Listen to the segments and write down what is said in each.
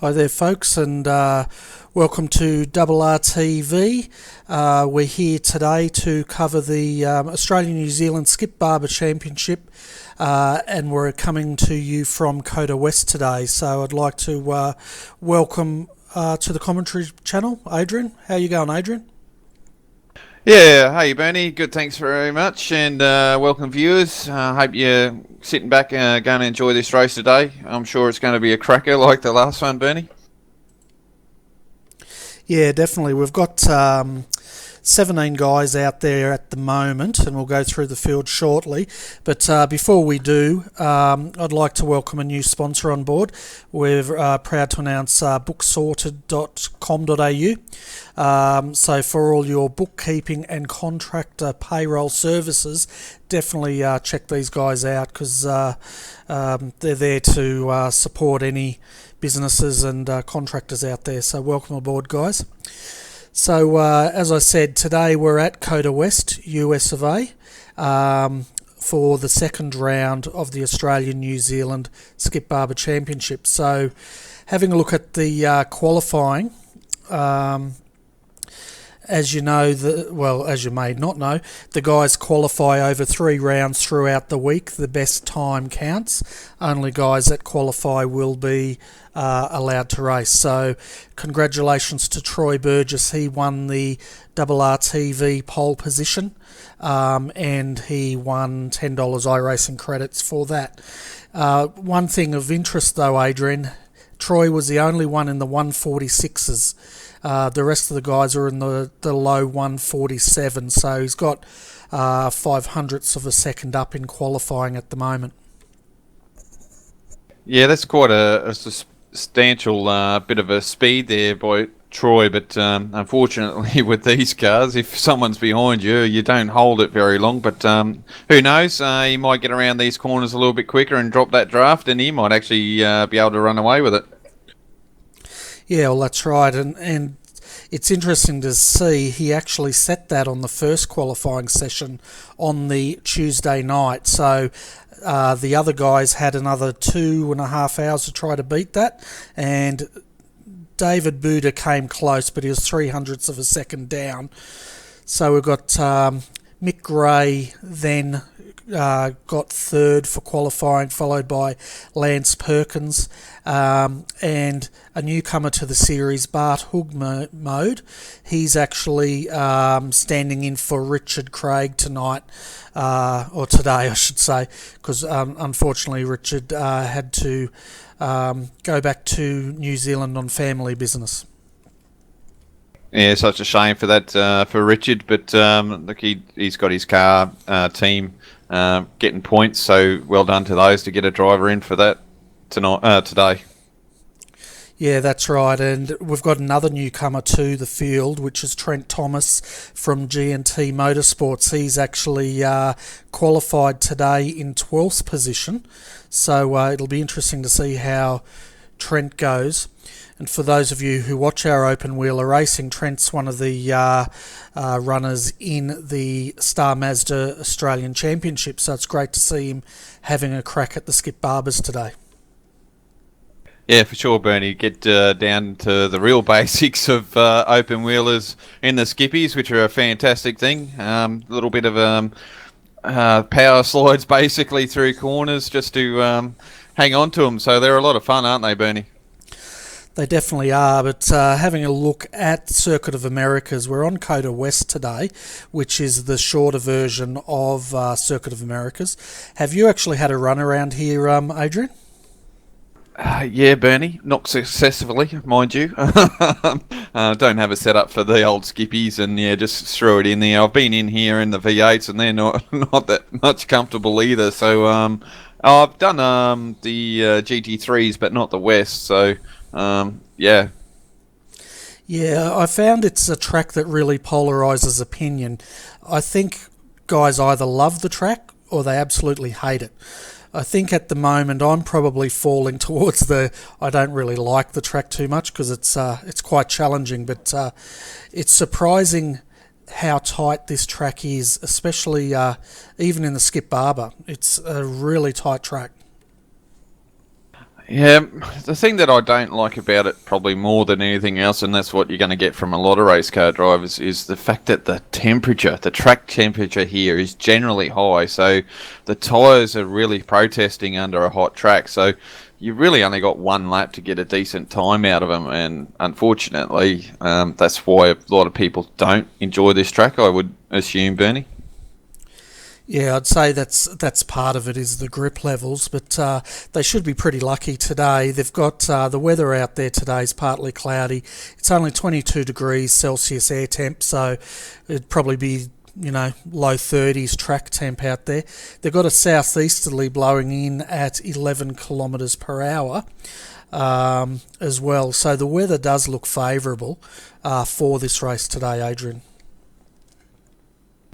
Hi there, folks, and welcome to RRTV. We're here today to cover the Australia-New Zealand Skip Barber Championship, and we're coming to you from COTA West today. So I'd like to welcome to the commentary channel, Adrian. How you going, Adrian? Yeah, hey Bernie, good, thanks very much, and welcome viewers. Hope you're sitting back and going to enjoy this race today. I'm sure it's going to be a cracker like the last one, Bernie. Yeah, definitely. We've got 17 guys out there at the moment, and we'll go through the field shortly. But before we do, I'd like to welcome a new sponsor on board. We're proud to announce booksorted.com.au. So for all your bookkeeping and contractor payroll services, definitely check these guys out, because they're there to support any businesses and contractors out there. So welcome aboard, guys. So as I said, today we're at COTA West, US of A, for the second round of the Australia-New Zealand Skip Barber Championship. So having a look at the qualifying, as you know, as you may not know, the guys qualify over 3 rounds throughout the week. The best time counts. Only guys that qualify will be allowed to race. So congratulations to Troy Burgess. He won the RRTV pole position, and he won $10 iRacing credits for that. One thing of interest though, Adrian, Troy was the only one in the 146s. The rest of the guys are in the low 147, so he's got 500ths of a second up in qualifying at the moment. Yeah, that's quite a substantial bit of a speed there by Troy, but unfortunately with these cars, if someone's behind you, you don't hold it very long. But who knows, he might get around these corners a little bit quicker and drop that draft, and he might actually be able to run away with it. Yeah, well, that's right, and it's interesting to see he actually set that on the first qualifying session on the Tuesday night. So the other guys had another 2.5 hours to try to beat that, and David Buda came close, but he was 300ths of a second down. So we've got Mick Gray then got third for qualifying, followed by Lance Perkins, and a newcomer to the series, Bart Hugmode. He's actually standing in for Richard Craig tonight, or today I should say, because unfortunately Richard had to go back to New Zealand on family business. Yeah, such a shame for that for Richard, but look, he's got his car team getting points, so well done to those to get a driver in for that today. Yeah, that's right, and we've got another newcomer to the field, which is Trent Thomas from G&T Motorsports. He's actually qualified today in 12th position, so it'll be interesting to see how Trent goes. And for those of you who watch our open wheeler racing, Trent's one of the runners in the Star Mazda Australian Championship, so it's great to see him having a crack at the Skip Barbers today. Yeah, for sure, Bernie. Get down to the real basics of open wheelers in the skippies, which are a fantastic thing. A little bit of power slides basically through corners just to hang on to them. So they're a lot of fun, aren't they, Bernie? They definitely are, but having a look at Circuit of Americas, we're on COTA West today, which is the shorter version of Circuit of Americas. Have you actually had a run around here, Adrian? Yeah, Bernie, not successfully, mind you. Don't have it set up for the old skippies, and yeah, just throw it in there. I've been in here in the V8s, and they're not that much comfortable either. So I've done the GT3s, but not the West. So yeah. Yeah, I found it's a track that really polarises opinion. I think guys either love the track or they absolutely hate it. I think at the moment I'm probably falling towards I don't really like the track too much, because it's quite challenging, but it's surprising how tight this track is, especially even in the Skip Barber. It's a really tight track. Yeah, the thing that I don't like about it probably more than anything else, and that's what you're going to get from a lot of race car drivers, is the fact that the track temperature here is generally high, so the tyres are really protesting under a hot track, so you've really only got one lap to get a decent time out of them, and unfortunately, that's why a lot of people don't enjoy this track, I would assume, Bernie. Yeah, I'd say that's part of it is the grip levels, but they should be pretty lucky today. They've got the weather out there today is partly cloudy. It's only 22 degrees Celsius air temp, so it'd probably be low 30s track temp out there. They've got a southeasterly blowing in at 11 kilometres per hour as well, so the weather does look favourable for this race today, Adrian.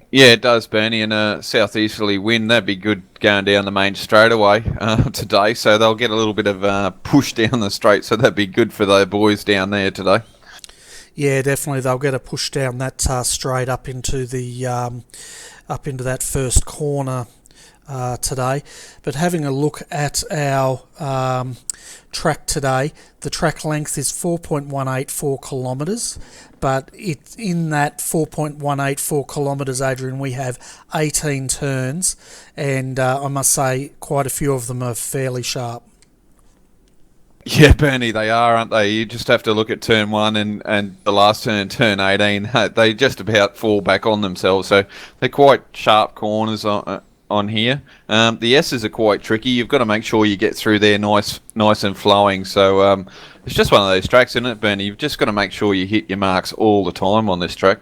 Yeah, it does, Bernie, and a southeasterly wind, that'd be good going down the main straightaway today, so they'll get a little bit of push down the straight, so that'd be good for the boys down there today. Yeah, definitely, they'll get a push down that straight up into that first corner today. But having a look at our track today, the track length is 4.184 kilometres, but it's in that 4.184 kilometres, Adrian, we have 18 turns, and I must say quite a few of them are fairly sharp. Yeah, Bernie, they are, aren't they? You just have to look at turn 1 and the last turn 18. They just about fall back on themselves, so they're quite sharp corners on here. The S's are quite tricky. You've got to make sure you get through there nice and flowing. So it's just one of those tracks, isn't it, Bernie? You've just got to make sure you hit your marks all the time on this track.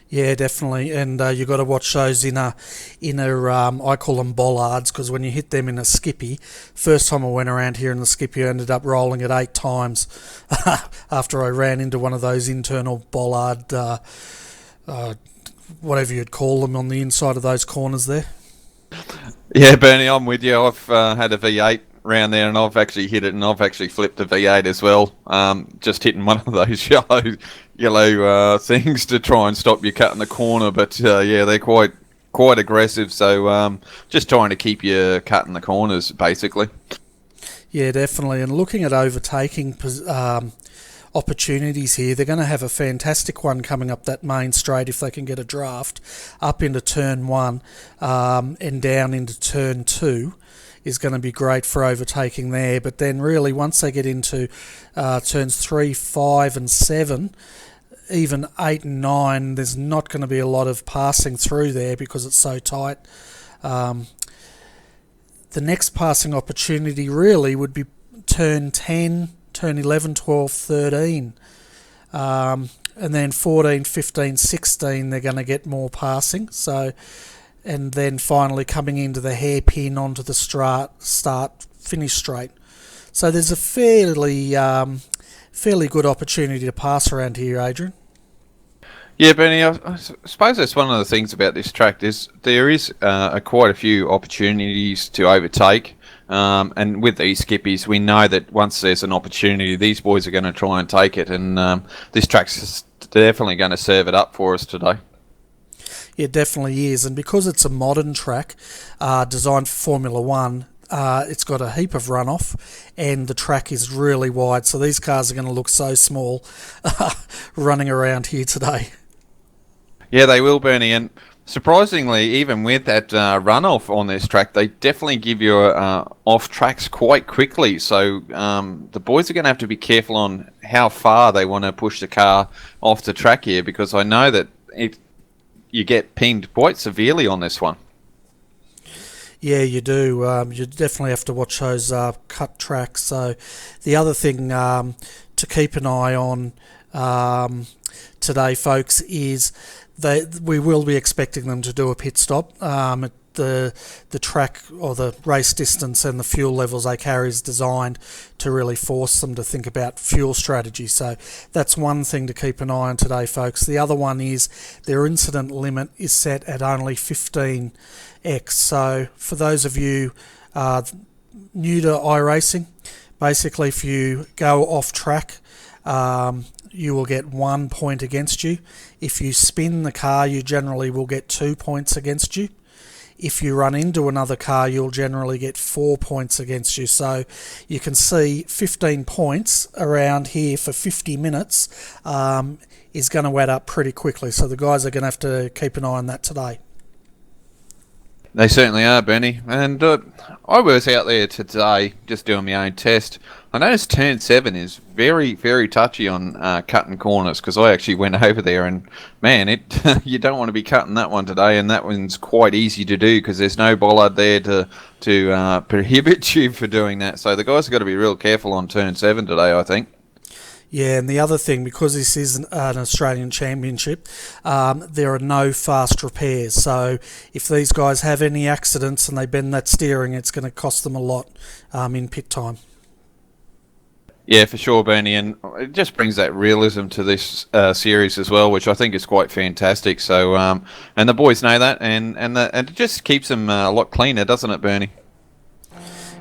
Yeah, definitely, and you've got to watch those inner I call them bollards, because when you hit them in a skippy, first time I went around here in the skippy, I ended up rolling it 8 times after I ran into one of those internal bollard, whatever you'd call them, on the inside of those corners there. Yeah, Bernie, I'm with you. I've had a V8 round there, and I've actually hit it, and I've actually flipped a V8 as well. Just hitting one of those yellow things to try and stop you cutting the corner. But yeah, they're quite aggressive. So just trying to keep you cutting the corners, basically. Yeah, definitely. And looking at overtaking opportunities here, they're going to have a fantastic one coming up that main straight if they can get a draft up into turn 1 and down into turn 2 is going to be great for overtaking there. But then really once they get into turns 3, 5 and 7, even 8 and 9, there's not going to be a lot of passing through there because it's so tight. The next passing opportunity really would be turn 10, turn 11, 12, 13. And then 14, 15, 16, they're going to get more passing. So, and then finally coming into the hairpin onto the start finish straight. So there's a fairly good opportunity to pass around here, Adrian. Yeah, Benny, I suppose that's one of the things about this track is there is quite a few opportunities to overtake. And with these skippies, we know that once there's an opportunity, these boys are going to try and take it. And this track's definitely going to serve it up for us today. It definitely is. And because it's a modern track designed for Formula One, it's got a heap of runoff and the track is really wide. So these cars are going to look so small running around here today. Yeah, they will, Bernie. And surprisingly, even with that runoff on this track, they definitely give you off tracks quite quickly. So the boys are going to have to be careful on how far they want to push the car off the track here, because I know that you get pinged quite severely on this one. Yeah, you do. You definitely have to watch those cut tracks. So the other thing to keep an eye on today, folks, is we will be expecting them to do a pit stop. The track or the race distance and the fuel levels they carry is designed to really force them to think about fuel strategy. So that's one thing to keep an eye on today, folks. The other one is their incident limit is set at only 15x. So for those of you new to iRacing, basically if you go off track, you will get 1 point against you. If you spin the car, you generally will get 2 points against you. if you run into another car, you'll generally get 4 points against you. So you can see 15 points around here for 50 minutes is going to add up pretty quickly. So the guys are going to have to keep an eye on that today. They certainly are, Bernie. And I was out there today just doing my own test. I noticed turn 7 is very, very touchy on cutting corners, because I actually went over there and, man, you don't want to be cutting that one today, and that one's quite easy to do because there's no bollard there to prohibit you for doing that. So the guys have got to be real careful on turn 7 today, I think. Yeah, and the other thing, because this is an Australian Championship, there are no fast repairs. So if these guys have any accidents and they bend that steering, it's going to cost them a lot in pit time. Yeah, for sure, Bernie, and it just brings that realism to this series as well, which I think is quite fantastic. So, and the boys know that, and it just keeps them a lot cleaner, doesn't it, Bernie?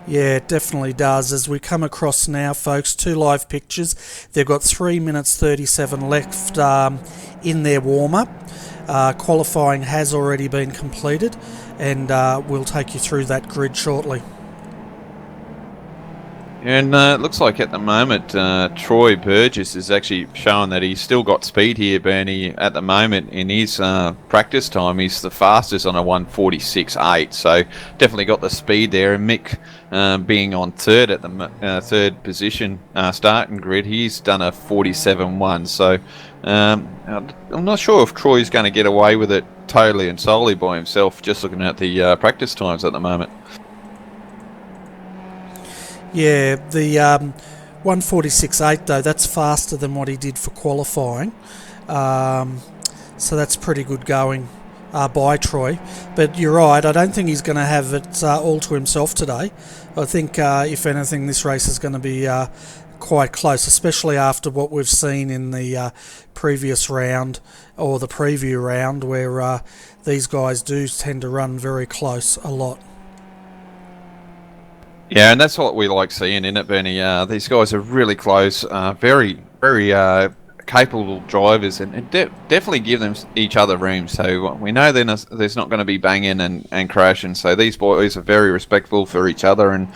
Yeah, it definitely does. As we come across now, folks, 2 live pictures. They've got 3 minutes 37 left in their warm-up. Qualifying has already been completed, and we'll take you through that grid shortly. And it looks like at the moment Troy Burgess is actually showing that he's still got speed here, Bernie. At the moment in his practice time, he's the fastest on a 1:46.8, so definitely got the speed there. And Mick being on third at the third position starting grid, he's done a 47.1, so I'm not sure if Troy's going to get away with it totally and solely by himself, just looking at the practice times at the moment. Yeah, the 1:46.8 though, that's faster than what he did for qualifying. So that's pretty good going by Troy. But you're right, I don't think he's going to have it all to himself today. I think, if anything, this race is going to be quite close, especially after what we've seen in the previous round or the preview round, where these guys do tend to run very close a lot. Yeah, and that's what we like seeing in it, Bernie. These guys are really close, very, very capable drivers, and definitely give them each other room. So we know there's not going to be banging and crashing. So these boys are very respectful for each other, and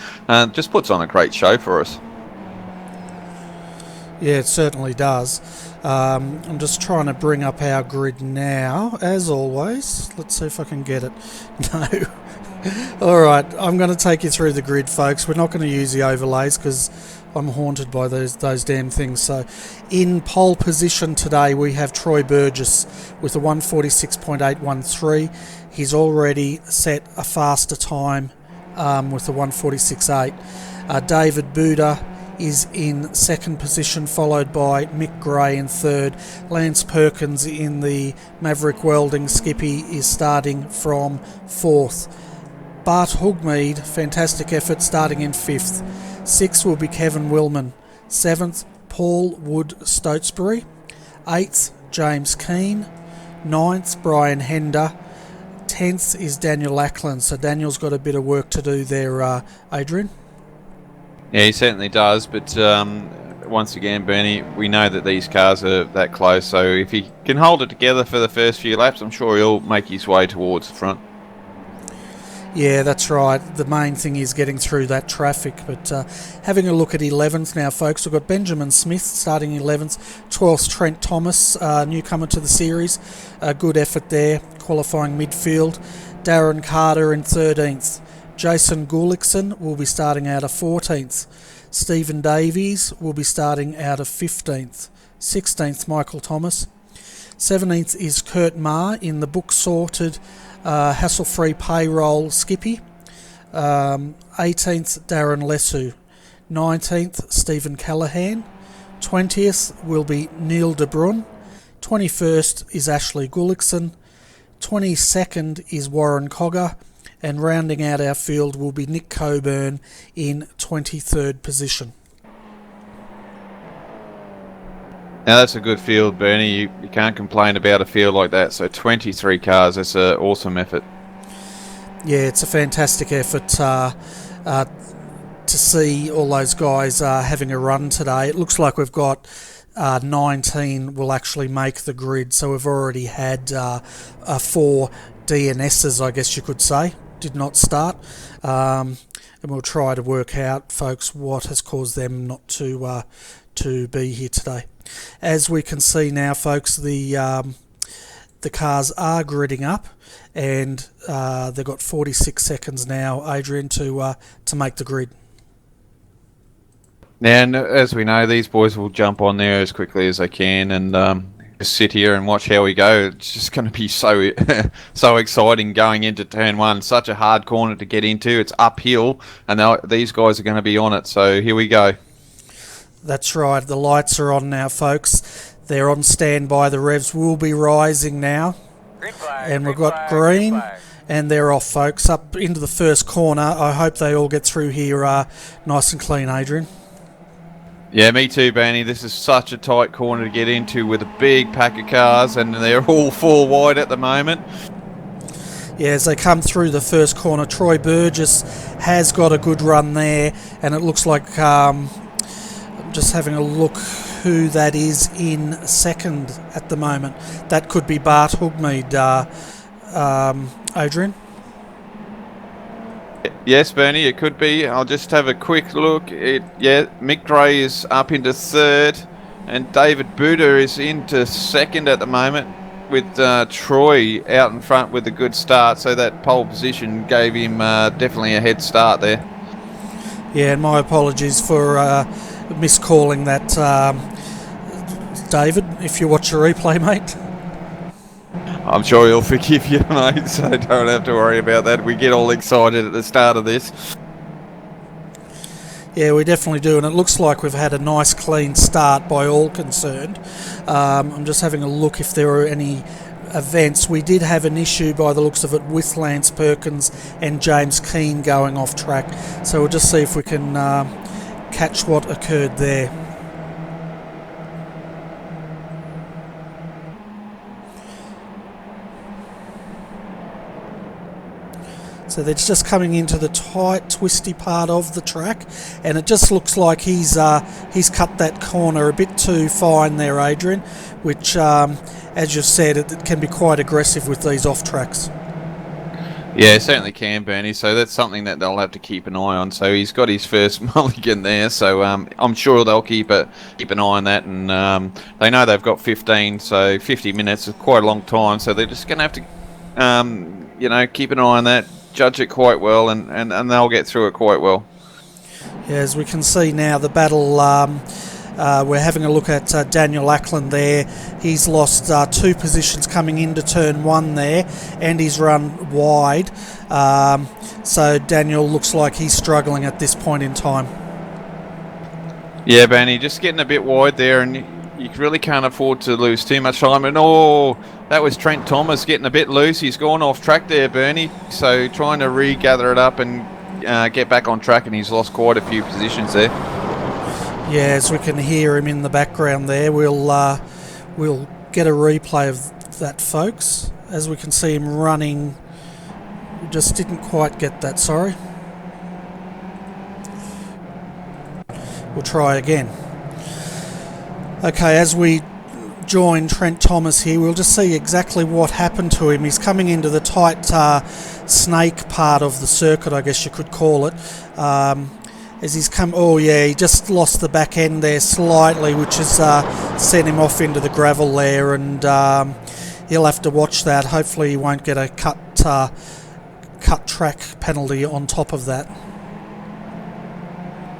just puts on a great show for us. Yeah, it certainly does. I'm just trying to bring up our grid now, as always. Let's see if I can get it. No. Alright, I'm going to take you through the grid, folks. We're not going to use the overlays because I'm haunted by those damn things. So, in pole position today, we have Troy Burgess with a 1:46.813. He's already set a faster time with a 1:46.8. David Buda is in second position, followed by Mick Gray in third. Lance Perkins in the Maverick Welding Skippy is starting from fourth. Bart Hugmead, fantastic effort, starting in fifth. Sixth will be Kevin Willman. Seventh, Paul Wood Stotesbury. Eighth, James Keane. Ninth, Brian Hender. 10th is Daniel Ackland. So Daniel's got a bit of work to do there, Adrian. Yeah, he certainly does, but once again, Bernie, we know that these cars are that close, so if he can hold it together for the first few laps, I'm sure he'll make his way towards the front. Yeah, that's right. The main thing is getting through that traffic. But having a look at 11th now, folks, we've got Benjamin Smith starting 11th. 12th, Trent Thomas, newcomer to the series. A good effort there, qualifying midfield. Darren Carter in 13th. Jason Gullickson will be starting out of 14th. Stephen Davies will be starting out of 15th. 16th, Michael Thomas. 17th is Kurt Marr in the book-sorted hassle-free payroll Skippy. 18th, Darren Lesu. 19th, Stephen Callahan. 20th will be Neil De Bruyne. 21st is Ashley Gullickson. 22nd is Warren Cogger. And rounding out our field will be Nick Coburn in 23rd position. Now that's a good field, Bernie. You can't complain about a field like that. So 23 cars, that's an awesome effort. Yeah, it's a fantastic effort to see all those guys having a run today. It looks like we've got 19 will actually make the grid. So we've already had 4 DNSs, I guess you could say, did not start. And we'll try to work out, folks, what has caused them not to be here today. As we can see now, folks, the cars are gridding up, and they've got 46 seconds now, Adrian, to make the grid. And as we know, these boys will jump on there as quickly as they can, and just sit here and watch how we go. It's just going to be so so exciting going into turn one. Such a hard corner to get into. It's uphill, and these guys are going to be on it. So here we go. That's right. The lights are on now, folks. They're on standby. The revs will be rising now. And we've got green, and they're off, folks, up into the first corner. I hope they all get through here nice and clean, Adrian. Yeah, me too, Benny. This is such a tight corner to get into with a big pack of cars, and they're all 4 wide at the moment. Yeah, as they come through the first corner, Troy Burgess has got a good run there, and it looks like, I'm just having a look who that is in second at the moment. That could be Bart Hoogmead, Adrian. Yes, Bernie, it could be. I'll just have a quick look. Mick Dre is up into third, and David Buddha is into second at the moment, with Troy out in front with a good start. So that pole position gave him definitely a head start there. Yeah, and my apologies for miscalling that, David, if you watch the replay, mate. I'm sure he'll forgive you, mate, so don't have to worry about that. We get all excited at the start of this. Yeah, we definitely do, and it looks like we've had a nice clean start by all concerned. I'm just having a look if there are any events. We did have an issue by the looks of it with Lance Perkins and James Keane going off track, so we'll just see if we can catch what occurred there. So they're just coming into the tight, twisty part of the track, and it just looks like he's cut that corner a bit too fine there, Adrian, which, as you've said, it can be quite aggressive with these off tracks. Yeah, it certainly can, Bernie. So that's something that they'll have to keep an eye on. So he's got his first mulligan there, so I'm sure they'll keep an eye on that. And they know they've got 15, so 50 minutes is quite a long time. So they're just going to have to, keep an eye on that, judge it quite well, and they'll get through it quite well. Yeah, as we can see now, the battle. We're having a look at Daniel Ackland there. He's lost 2 positions coming into turn 1 there, and he's run wide. So Daniel looks like he's struggling at this point in time. Yeah, Benny, just getting a bit wide there, and you really can't afford to lose too much time. And that was Trent Thomas getting a bit loose. He's gone off track there, Bernie. So trying to regather it up and get back on track, and he's lost quite a few positions there. Yeah, as we can hear him in the background there, we'll get a replay of that, folks. As we can see him running, we just didn't quite get that, sorry. We'll try again. Okay, as we join Trent Thomas here, we'll just see exactly what happened to him. He's coming into the tight snake part of the circuit, I guess you could call it. As he's come, he just lost the back end there slightly, which has sent him off into the gravel there, and he'll have to watch that. Hopefully he won't get a cut track penalty on top of that.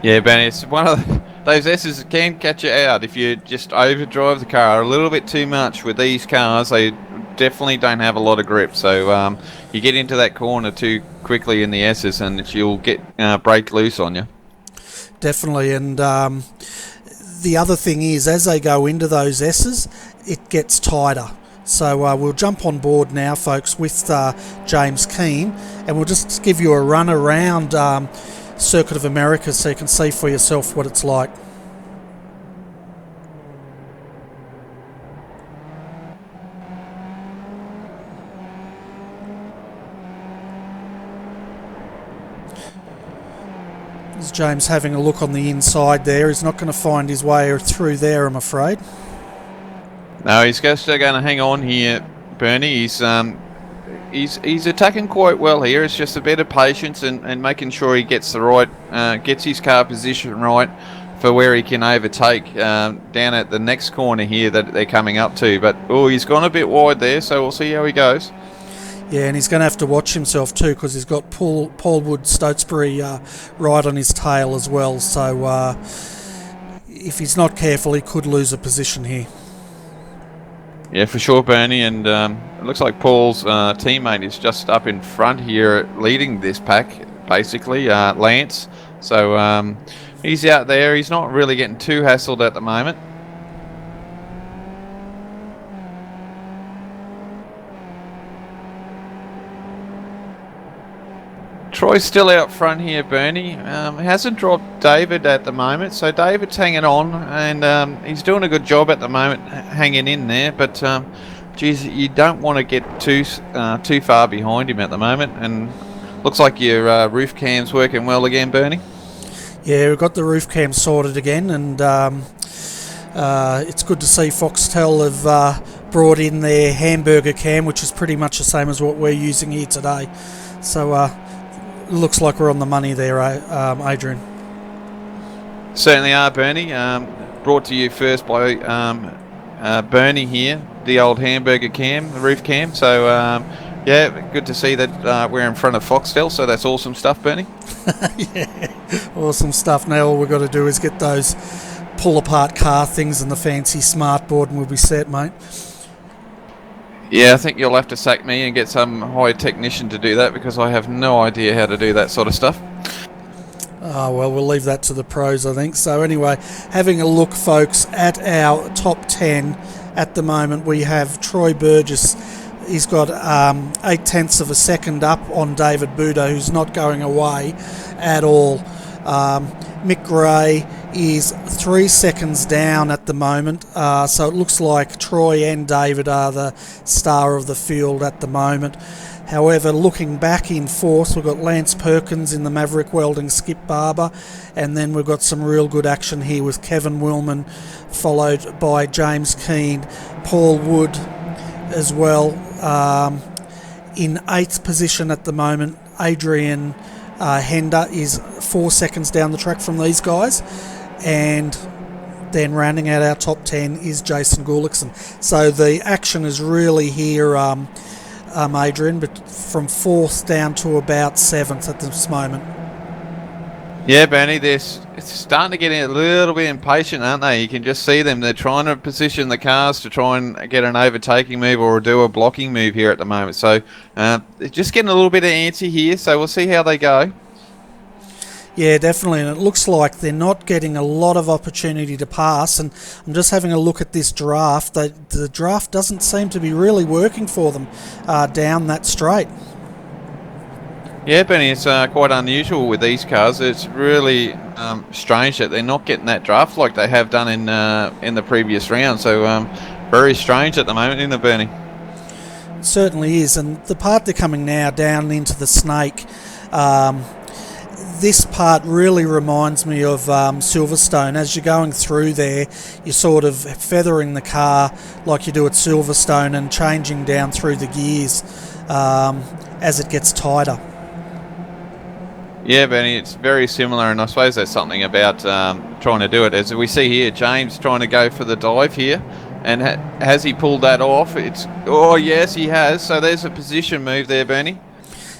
Yeah, Ben, it's one of those S's that can catch you out if you just overdrive the car a little bit too much. With these cars, they definitely don't have a lot of grip, so you get into that corner too quickly in the S's and you'll get break loose on you. Definitely, and the other thing is, as they go into those S's, it gets tighter. So we'll jump on board now, folks, with James Keane, and we'll just give you a run around Circuit of America so you can see for yourself what it's like. Is James having a look on the inside there? He's not going to find his way through there, I'm afraid. No, he's still going to hang on here, Bernie. He's attacking quite well here. It's just a bit of patience and making sure he gets gets his car position right for where he can overtake down at the next corner here that they're coming up to. But he's gone a bit wide there, so we'll see how he goes. Yeah, and he's going to have to watch himself too, because he's got Paul Wood Stotesbury right on his tail as well. So if he's not careful, he could lose a position here. Yeah, for sure, Bernie. And it looks like Paul's teammate is just up in front here, leading this pack, basically, Lance. So he's out there. He's not really getting too hassled at the moment. Troy's still out front here, Bernie. Hasn't dropped David at the moment, so David's hanging on, and he's doing a good job at the moment, hanging in there. But geez, you don't want to get too far behind him at the moment. And looks like your roof cam's working well again, Bernie. Yeah, we've got the roof cam sorted again, and it's good to see Foxtel have brought in their hamburger cam, which is pretty much the same as what we're using here today. So looks like we're on the money there, Adrian. Certainly are, Bernie. Brought to you first by Bernie here, the old hamburger cam, the roof cam. So yeah, good to see that we're in front of Foxtel. So that's awesome stuff, Bernie. Yeah, awesome stuff. Now all we've got to do is get those pull-apart car things and the fancy smart board, and we'll be set, mate. Yeah, I think you'll have to sack me and get some high technician to do that, because I have no idea how to do that sort of stuff. Oh, well, we'll leave that to the pros, I think. So anyway, having a look, folks, at our top 10 at the moment, we have Troy Burgess. He's got 0.8 of a second up on David Buda, who's not going away at all. Mick Gray is 3 seconds down at the moment, so it looks like Troy and David are the star of the field at the moment. However, looking back in fourth, we've got Lance Perkins in the Maverick Welding Skip Barber, and then we've got some real good action here with Kevin Willman, followed by James Keane, Paul Wood as well. In 8th position at the moment, Adrian Hender is 4 seconds down the track from these guys, and then rounding out our top 10 is Jason Gullickson. So the action is really here, Adrian, but from 4th down to about 7th at this moment. Yeah, Bernie, it's starting to get a little bit impatient, aren't they? You can just see them. They're trying to position the cars to try and get an overtaking move or do a blocking move here at the moment. So they're just getting a little bit of antsy here, so we'll see how they go. Yeah, definitely, and it looks like they're not getting a lot of opportunity to pass, and I'm just having a look at this draft. The draft doesn't seem to be really working for them down that straight. Yeah, Benny, it's quite unusual with these cars. It's really strange that they're not getting that draft like they have done in the previous round. So very strange at the moment, isn't it, Bernie? It certainly is, and the part they're coming now down into the Snake, this part really reminds me of Silverstone. As you're going through there, you're sort of feathering the car like you do at Silverstone and changing down through the gears as it gets tighter. Yeah, Benny, it's very similar, and I suppose that's something about trying to do it. As we see here, James trying to go for the dive here, and has he pulled that off? Oh, yes, he has. So there's a position move there, Bernie.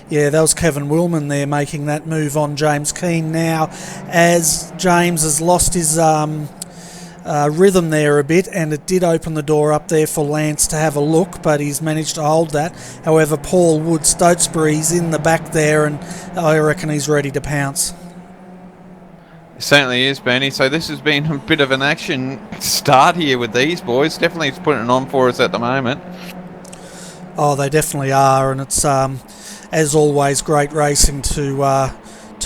Yeah, that was Kevin Willman there making that move on James Keane now, as James has lost his rhythm there a bit, and it did open the door up there for Lance to have a look, but he's managed to hold that. However, Paul Wood Stotesbury's in the back there, and I reckon he's ready to pounce. It certainly is, Bernie. So this has been a bit of an action start here with these boys. Definitely putting it on for us at the moment. Oh, they definitely are, and it's as always great racing to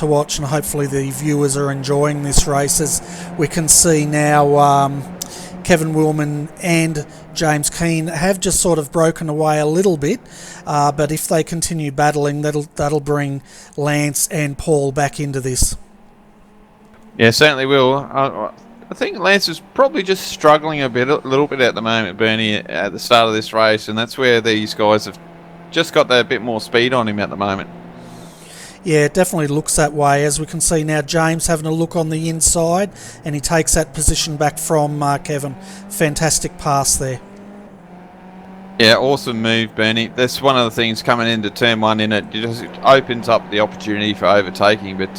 watch, and hopefully the viewers are enjoying this race. As we can see now, Kevin Willman and James Keane have just sort of broken away a little bit, but if they continue battling, that'll bring Lance and Paul back into this. Yeah, certainly will. I think Lance is probably just struggling a little bit at the moment, Bernie, at the start of this race, and that's where these guys have just got that bit more speed on him at the moment. Yeah, it definitely looks that way. As we can see now, James having a look on the inside, and he takes that position back from Kevin. Fantastic pass there. Yeah, awesome move, Bernie. That's one of the things coming into turn one in it. It just opens up the opportunity for overtaking, but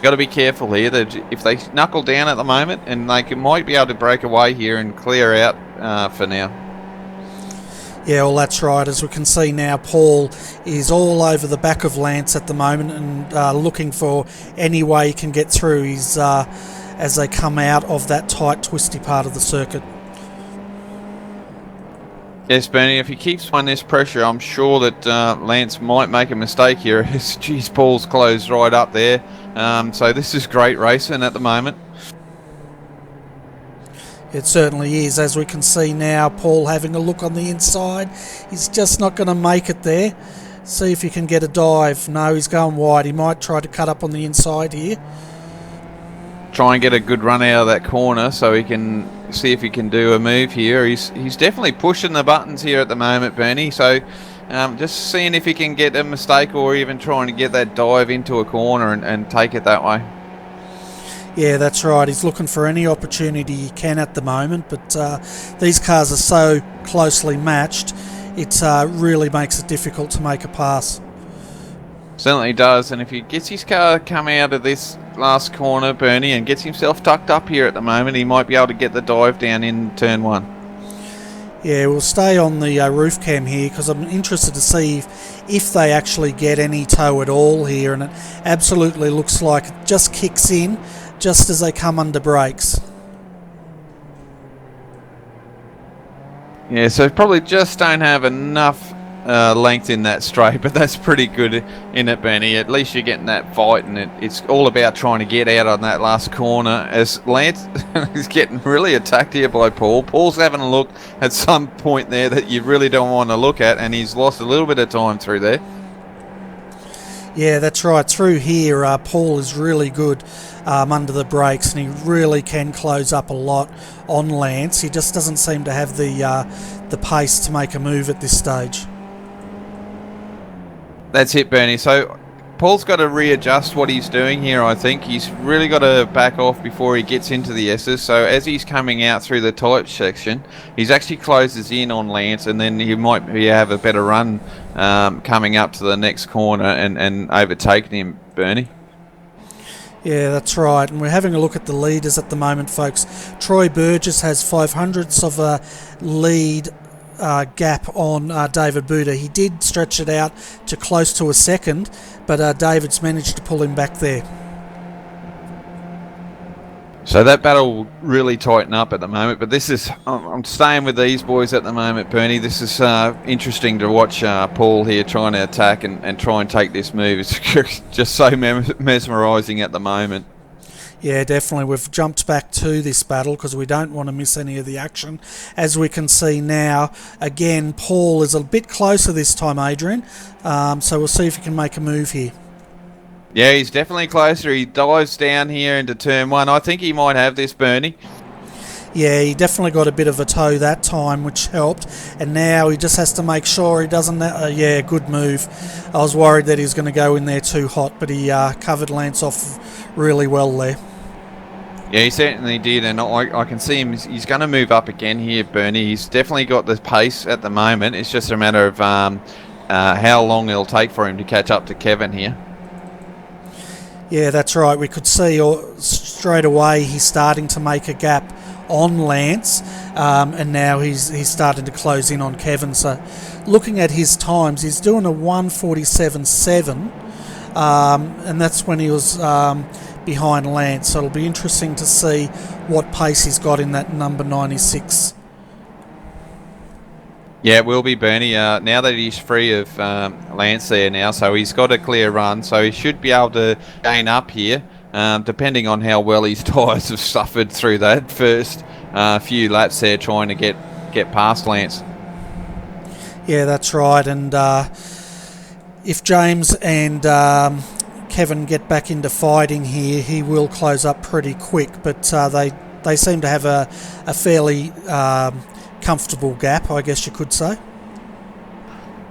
got to be careful here. That if they knuckle down at the moment, and might be able to break away here and clear out for now. Yeah, well, that's right. As we can see now, Paul is all over the back of Lance at the moment and looking for any way he can get through as they come out of that tight, twisty part of the circuit. Yes, Bernie, if he keeps on this pressure, I'm sure that Lance might make a mistake here. Geez, Paul's closed right up there. So this is great racing at the moment. It certainly is. As we can see now, Paul having a look on the inside. He's just not going to make it there. See if he can get a dive. No, he's going wide. He might try to cut up on the inside here. Try and get a good run out of that corner so he can see if he can do a move here. He's definitely pushing the buttons here at the moment, Bernie. So just seeing if he can get a mistake or even trying to get that dive into a corner and take it that way. Yeah, that's right. He's looking for any opportunity he can at the moment, but these cars are so closely matched, it really makes it difficult to make a pass. Certainly does, and if he gets his car come out of this last corner, Bernie, and gets himself tucked up here at the moment, he might be able to get the dive down in turn one. Yeah, we'll stay on the roof cam here because I'm interested to see if they actually get any toe at all here, and it absolutely looks like it just kicks in just as they come under brakes. Yeah, so probably just don't have enough length in that straight, but that's pretty good in it, Benny. At least you're getting that fight, and it's all about trying to get out on that last corner, as Lance is getting really attacked here by Paul. Paul's having a look at some point there that you really don't want to look at, and he's lost a little bit of time through there. Yeah, that's right. Through here, Paul is really good under the brakes, and he really can close up a lot on Lance. He just doesn't seem to have the pace to make a move at this stage. That's it, Bernie. So Paul's got to readjust what he's doing here, I think. He's really got to back off before he gets into the S's. So as he's coming out through the tight section, he's actually closes in on Lance, and then he might have a better run coming up to the next corner and overtaking him, Bernie. Yeah, that's right. And we're having a look at the leaders at the moment, folks. Troy Burgess has 500ths of a lead gap on David Buda. He did stretch it out to close to a second, but David's managed to pull him back there. So that battle will really tighten up at the moment, but this is, I'm staying with these boys at the moment, Bernie. This is interesting to watch Paul here trying to attack and try and take this move. It's just so mesmerising at the moment. Yeah, definitely. We've jumped back to this battle because we don't want to miss any of the action. As we can see now, again, Paul is a bit closer this time, Adrian. So we'll see if he can make a move here. Yeah, he's definitely closer. He dives down here into turn one. I think he might have this, Bernie. Yeah, he definitely got a bit of a toe that time, which helped. And now he just has to make sure he doesn't... yeah, good move. I was worried that he was going to go in there too hot, but he covered Lance off really well there. Yeah, he certainly did, and I can see him. He's going to move up again here, Bernie. He's definitely got the pace at the moment. It's just a matter of how long it'll take for him to catch up to Kevin here. Yeah, that's right. We could see straight away he's starting to make a gap on Lance, and now he's starting to close in on Kevin. So looking at his times, he's doing a 1:47.7, and that's when he was behind Lance. So it'll be interesting to see what pace he's got in that number 96. Yeah, it will be, Bernie. Now that he's free of Lance there now, so he's got a clear run, so he should be able to gain up here, depending on how well his tyres have suffered through that first few laps there trying to get past Lance. Yeah, that's right. And if James and Kevin get back into fighting here, he will close up pretty quick, but they seem to have a fairly comfortable gap, I guess you could say.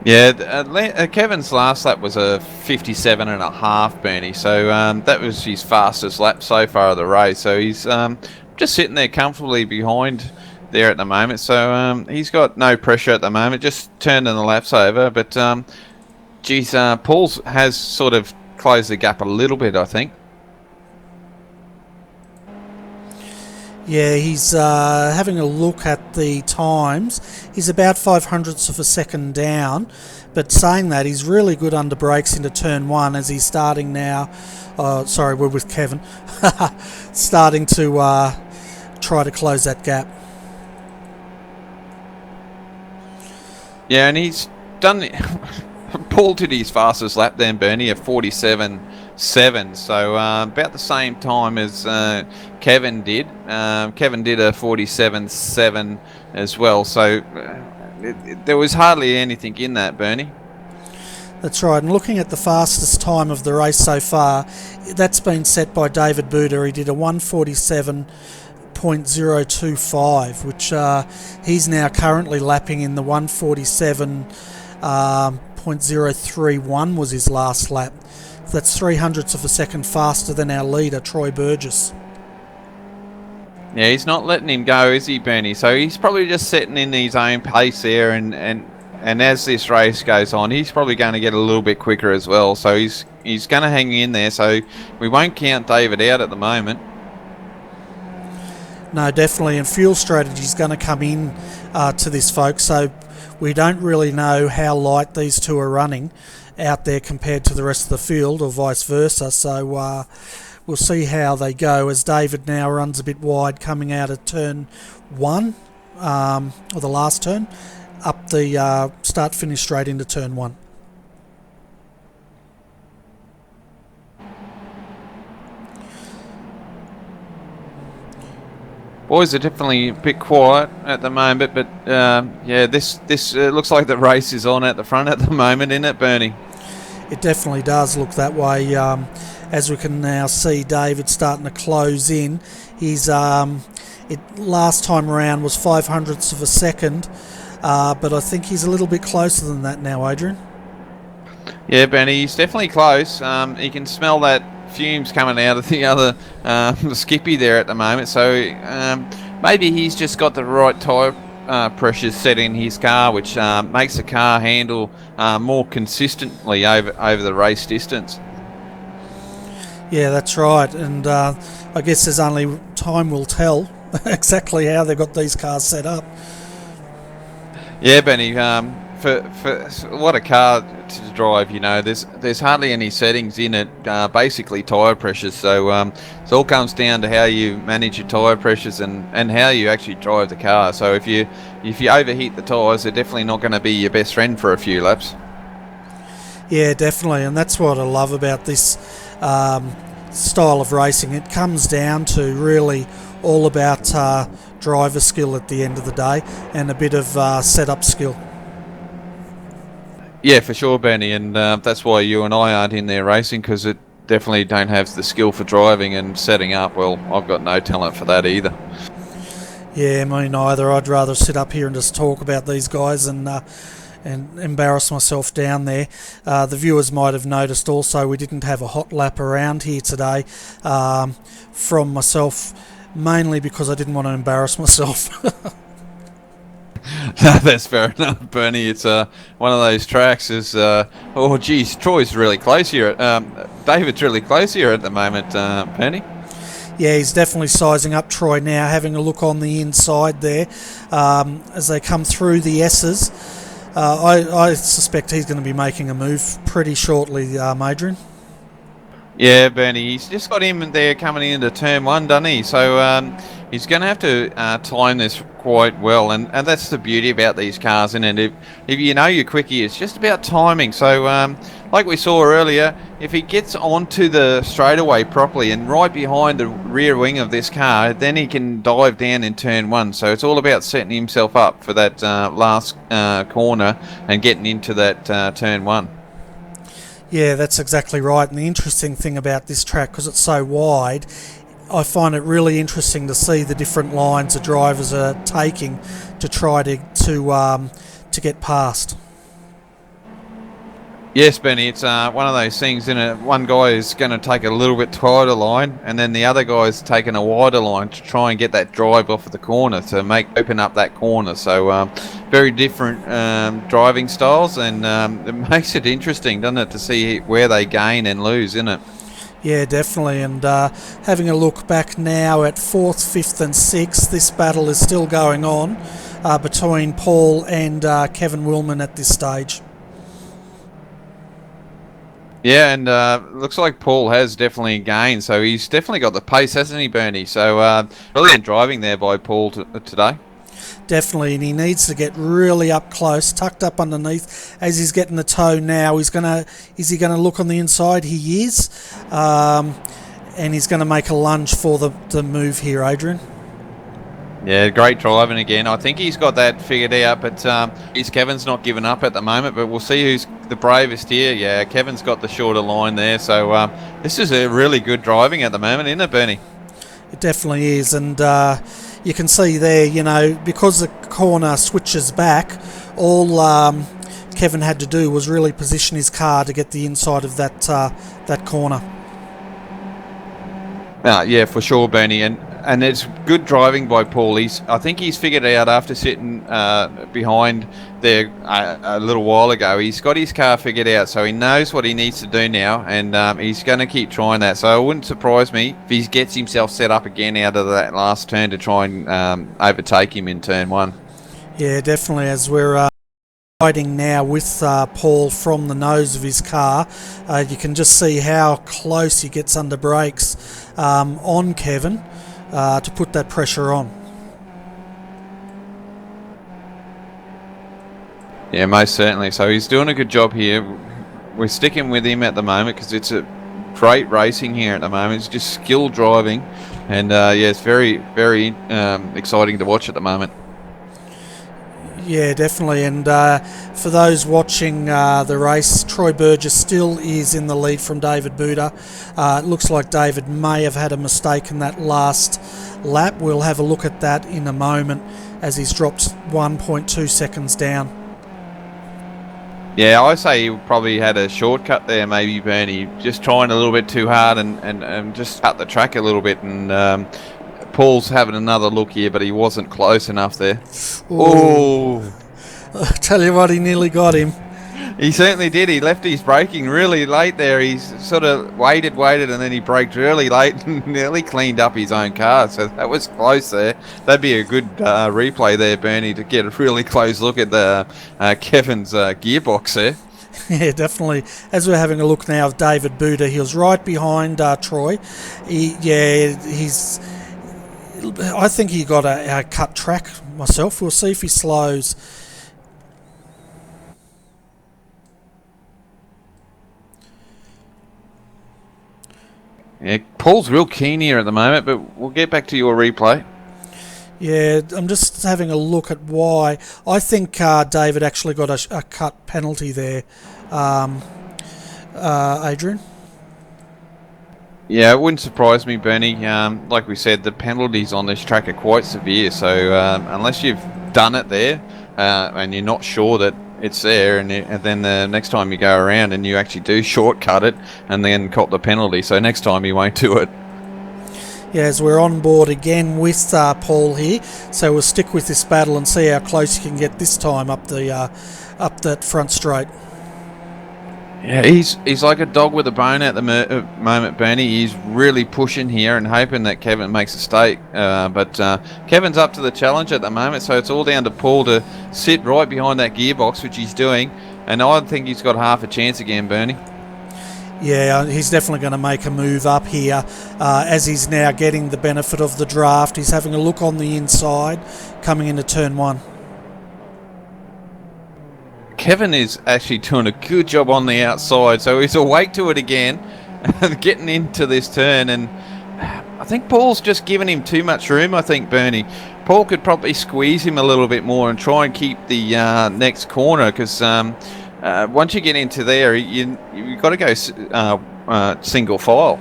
Yeah, Kevin's last lap was a 57.5, Bernie. So that was his fastest lap so far of the race. So he's just sitting there comfortably behind there at the moment. So he's got no pressure at the moment, just turning the laps over. But Paul has sort of closed the gap a little bit, I think. Yeah, he's having a look at the times. He's about 0.05 of a second down, but saying that, he's really good under brakes into turn one as he's starting now. Sorry, we're with Kevin. Starting to try to close that gap. Yeah, and he's done it. Paul did his fastest lap then, Bernie, at 47.7, so about the same time as Kevin did. Kevin did a 47.7 as well, so there was hardly anything in that, Bernie. That's right, and looking at the fastest time of the race so far, that's been set by David Buda. He did a 147.025, which he's now currently lapping in the 147.031 was his last lap. That's 0.03 of a second faster than our leader, Troy Burgess. Yeah, he's not letting him go, is he, Bernie? So he's probably just setting in his own pace there, and as this race goes on, he's probably going to get a little bit quicker as well. So he's going to hang in there. So we won't count David out at the moment. No, definitely, and fuel strategy is going to come in to this, folks. So we don't really know how light these two are running out there compared to the rest of the field, or vice versa. So we'll see how they go as David now runs a bit wide coming out of turn one, or the last turn, up the start-finish straight into turn one. Boys are definitely a bit quiet at the moment, but yeah, this looks like the race is on at the front at the moment, isn't it, Bernie? It definitely does look that way. As we can now see, David starting to close in. He's last time around was 0.05 of a second, but I think he's a little bit closer than that now, Adrian. Yeah, Bernie, he's definitely close. He can smell that fumes coming out of the other Skippy there at the moment, so maybe he's just got the right tyre pressures set in his car, which makes the car handle more consistently over the race distance. Yeah, that's right, and I guess there's only time will tell exactly how they've got these cars set up. Yeah, Benny, for what a car to drive, you know, there's hardly any settings in it, basically tyre pressures, so it all comes down to how you manage your tyre pressures and how you actually drive the car. So if you overheat the tyres, they're definitely not going to be your best friend for a few laps. Yeah, definitely, and that's what I love about this style of racing. It comes down to really all about driver skill at the end of the day, and a bit of setup skill. Yeah, for sure, Benny, and that's why you and I aren't in there racing, because it definitely don't have the skill for driving and setting up. Well, I've got no talent for that either. Yeah, me neither. I'd rather sit up here and just talk about these guys and embarrass myself down there. The viewers might have noticed also we didn't have a hot lap around here today from myself, mainly because I didn't want to embarrass myself. No, that's fair enough, Bernie. It's one of those tracks is, oh geez, Troy's really close here. David's really close here at the moment, Penny. Yeah, he's definitely sizing up Troy now, having a look on the inside there as they come through the S's. I suspect he's going to be making a move pretty shortly, Adrian. Yeah, Bernie, he's just got him there coming into turn one, doesn't he? So he's going to have to time this quite well, and that's the beauty about these cars, isn't it? If you know you're quickie, it's just about timing. So like we saw earlier, if he gets onto the straightaway properly and right behind the rear wing of this car, then he can dive down in turn one. So it's all about setting himself up for that last corner and getting into that turn one. Yeah, that's exactly right. And the interesting thing about this track, because it's so wide, I find it really interesting to see the different lines the drivers are taking to try to get past. Yes, Benny, it's one of those things, isn't it? One guy is going to take a little bit tighter line, and then the other guy is taking a wider line to try and get that drive off of the corner to open up that corner. So very different driving styles, and it makes it interesting, doesn't it, to see where they gain and lose, isn't it? Yeah, definitely. And having a look back now at 4th, 5th and 6th, this battle is still going on between Paul and Kevin Willman at this stage. Yeah, and looks like Paul has definitely gained, so he's definitely got the pace, hasn't he, Bernie? So brilliant driving there by Paul today. Definitely, and he needs to get really up close, tucked up underneath. As he's getting the toe now, is he gonna look on the inside? He is, and he's going to make a lunge for the move here, Adrian. Yeah, great driving again. I think he's got that figured out, but Kevin's not giving up at the moment, but we'll see who's the bravest here. Yeah, Kevin's got the shorter line there, so this is a really good driving at the moment, isn't it, Bernie? It definitely is, and you can see there, because the corner switches back, all Kevin had to do was really position his car to get the inside of that corner. Yeah, for sure, Bernie, and it's good driving by Paul. I think he's figured out after sitting behind there a little while ago. He's got his car figured out, so he knows what he needs to do now, and he's going to keep trying that. So it wouldn't surprise me if he gets himself set up again out of that last turn to try and overtake him in turn 1. Yeah, definitely. As we're riding now with Paul from the nose of his car, you can just see how close he gets under brakes on Kevin to put that pressure on. Yeah, most certainly. So he's doing a good job here. We're sticking with him at the moment because it's a great racing here at the moment. It's just skill driving, and it's very, very exciting to watch at the moment. Yeah, definitely. And for those watching the race, Troy Burgess still is in the lead from David Buda. It looks like David may have had a mistake in that last lap. We'll have a look at that in a moment as he's dropped 1.2 seconds down. Yeah, I say he probably had a shortcut there, maybe, Bernie. Just trying a little bit too hard and just cut the track a little bit. And Paul's having another look here, but he wasn't close enough there. Oh! I tell you what, he nearly got him. He certainly did. He left his braking really late there. He's sort of waited, and then he braked really late and nearly cleaned up his own car. So that was close there. That'd be a good replay there, Bernie, to get a really close look at the Kevin's gearbox there. Yeah, definitely. As we're having a look now of David Buda, he was right behind Troy. I think he got a cut track myself. We'll see if he slows. Yeah, Paul's real keen here at the moment, but we'll get back to your replay. Yeah, I'm just having a look at why. I think David actually got a cut penalty there, Adrian. Yeah, it wouldn't surprise me, Bernie. Like we said, the penalties on this track are quite severe, so unless you've done it there and you're not sure that it's there, and then the next time you go around and you actually do shortcut it and then cop the penalty, so next time you won't do it. Yeah, as we're on board again with Paul here, so we'll stick with this battle and see how close you can get this time up that front straight. Yeah, he's like a dog with a bone at the moment, Bernie. He's really pushing here and hoping that Kevin makes a mistake. But Kevin's up to the challenge at the moment, so it's all down to Paul to sit right behind that gearbox, which he's doing. And I think he's got half a chance again, Bernie. Yeah, he's definitely going to make a move up here as he's now getting the benefit of the draft. He's having a look on the inside, coming into turn 1. Kevin is actually doing a good job on the outside, so he's awake to it again, getting into this turn, and I think Paul's just giving him too much room, I think, Bernie. Paul could probably squeeze him a little bit more and try and keep the next corner, because once you get into there, you've got to go single file.